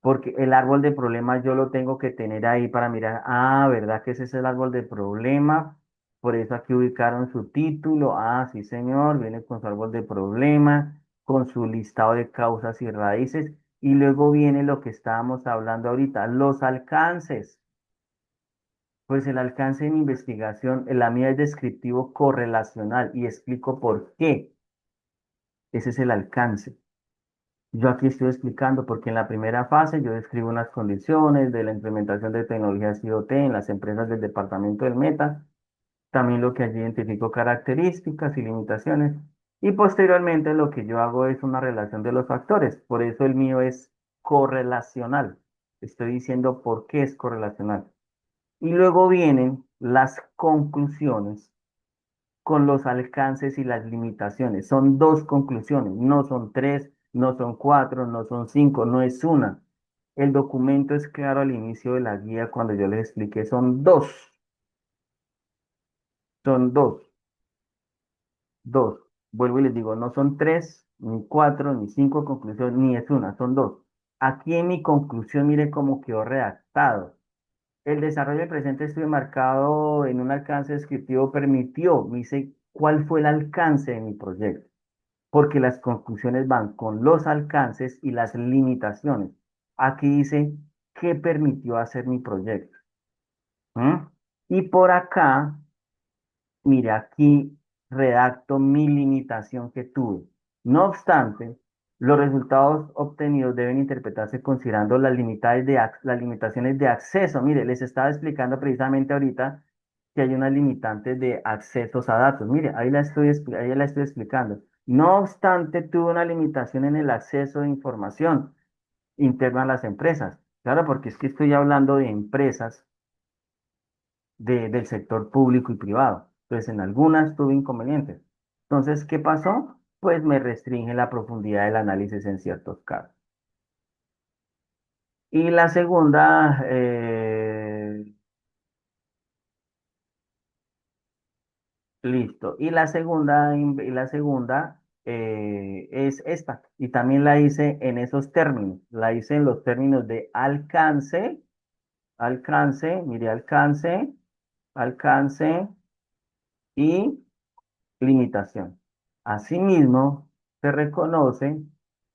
Porque el árbol de problema yo lo tengo que tener ahí para mirar. Ah, ¿verdad que ese es el árbol de problema? Por eso aquí ubicaron su título. Ah, sí, señor. Viene con su árbol de problema, con su listado de causas y raíces. Y luego viene lo que estábamos hablando ahorita, los alcances. Pues el alcance de mi investigación, la mía es descriptivo correlacional y explico por qué. Ese es el alcance. Yo aquí estoy explicando porque en la primera fase yo describo unas condiciones de la implementación de tecnologías IoT en las empresas del departamento del Meta, también lo que allí identifico características y limitaciones, y posteriormente lo que yo hago es una relación de los factores, por eso el mío es correlacional. Estoy diciendo por qué es correlacional. Y luego vienen las conclusiones con los alcances y las limitaciones. Son dos conclusiones, no son tres, no son cuatro, no son cinco, no es una. El documento es claro al inicio de la guía cuando yo les expliqué, son dos. Vuelvo y les digo, no son tres, ni cuatro, ni cinco conclusiones, ni es una, son dos. Aquí en mi conclusión, mire cómo quedó redactado. El desarrollo del presente estudio marcado en un alcance descriptivo permitió, me dice, ¿cuál fue el alcance de mi proyecto? Porque las conclusiones van con los alcances y las limitaciones. Aquí dice, ¿qué permitió hacer mi proyecto? ¿Mm? Y por acá, mire, aquí redacto mi limitación que tuve. No obstante, los resultados obtenidos deben interpretarse considerando las limitaciones de acceso. Mire, les estaba explicando precisamente ahorita que hay unas limitantes de accesos a datos. Mire, ahí la estoy explicando. No obstante, tuve una limitación en el acceso de información interna a las empresas. Claro, porque es que estoy hablando de empresas del sector público y privado. Entonces, en algunas tuve inconvenientes. Entonces, ¿qué pasó? Pues me restringe la profundidad del análisis en ciertos casos. Y la segunda, listo. Y la segunda es esta. Y también la hice en esos términos. La hice en los términos de alcance, mire, alcance y limitación. Asimismo, se reconoce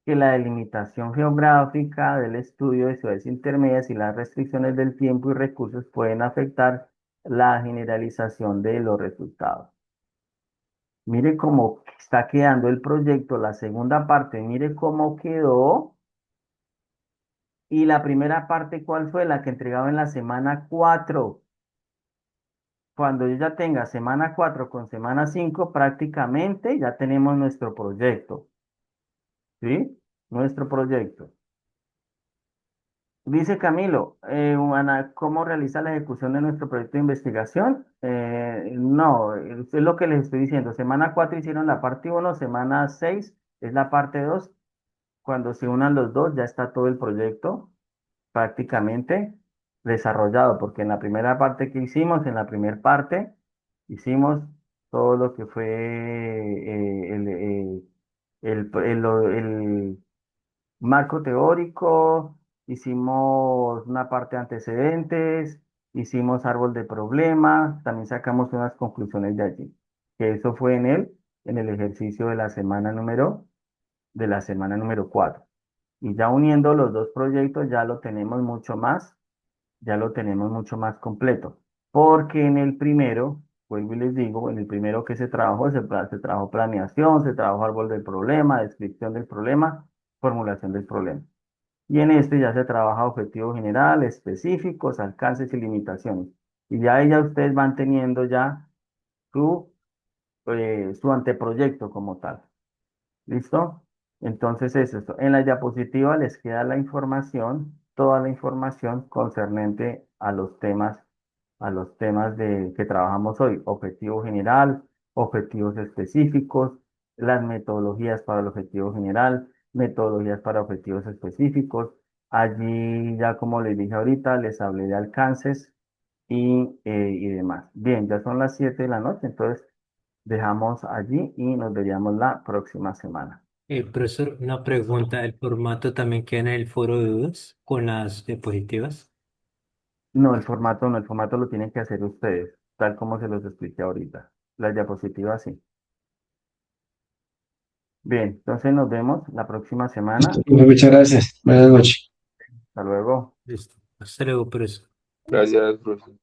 que la delimitación geográfica del estudio de ciudades intermedias y las restricciones del tiempo y recursos pueden afectar la generalización de los resultados. Mire cómo está quedando el proyecto, la segunda parte, mire cómo quedó. Y la primera parte, ¿cuál fue? La que entregaba en la semana 4. Cuando yo ya tenga semana 4 con semana 5 prácticamente ya tenemos nuestro proyecto. ¿Sí? Nuestro proyecto. Dice Camilo, Ana, ¿cómo realiza la ejecución de nuestro proyecto de investigación? No, es lo que les estoy diciendo. Semana 4 hicieron la parte uno, semana 6 es la parte 2. Cuando se unan los dos, ya está todo el proyecto prácticamente desarrollado, porque en la primera parte que hicimos, en la primera parte, hicimos todo lo que fue el marco teórico, hicimos una parte de antecedentes, hicimos árbol de problemas, también sacamos unas conclusiones de allí, que eso fue en el ejercicio de la semana número 4. Y ya uniendo los dos proyectos ya lo tenemos mucho más completo. Porque en el primero, vuelvo y les digo, en el primero que se trabajó, se trabajó planeación, se trabajó árbol del problema, descripción del problema, formulación del problema. Y en este ya se trabaja objetivo general, específicos, alcances y limitaciones. Y ya ahí ya ustedes van teniendo ya su anteproyecto como tal. ¿Listo? Entonces es esto. En la diapositiva les queda la información, toda la información concernente a los temas a los temas que trabajamos hoy, objetivo general, objetivos específicos, las metodologías para el objetivo general, metodologías para objetivos específicos. Allí ya como les dije ahorita, les hablé de alcances y demás. Bien, ya son las 7 de la noche, entonces dejamos allí y nos veríamos la próxima semana. Profesor, una pregunta, ¿el formato también queda en el foro de dudas con las diapositivas? No, el formato no, el formato lo tienen que hacer ustedes, tal como se los expliqué ahorita. Las diapositivas sí. Bien, entonces nos vemos la próxima semana. Listo, muchas gracias. Buenas noches. Hasta luego. Listo. Hasta luego, profesor. Gracias, profesor.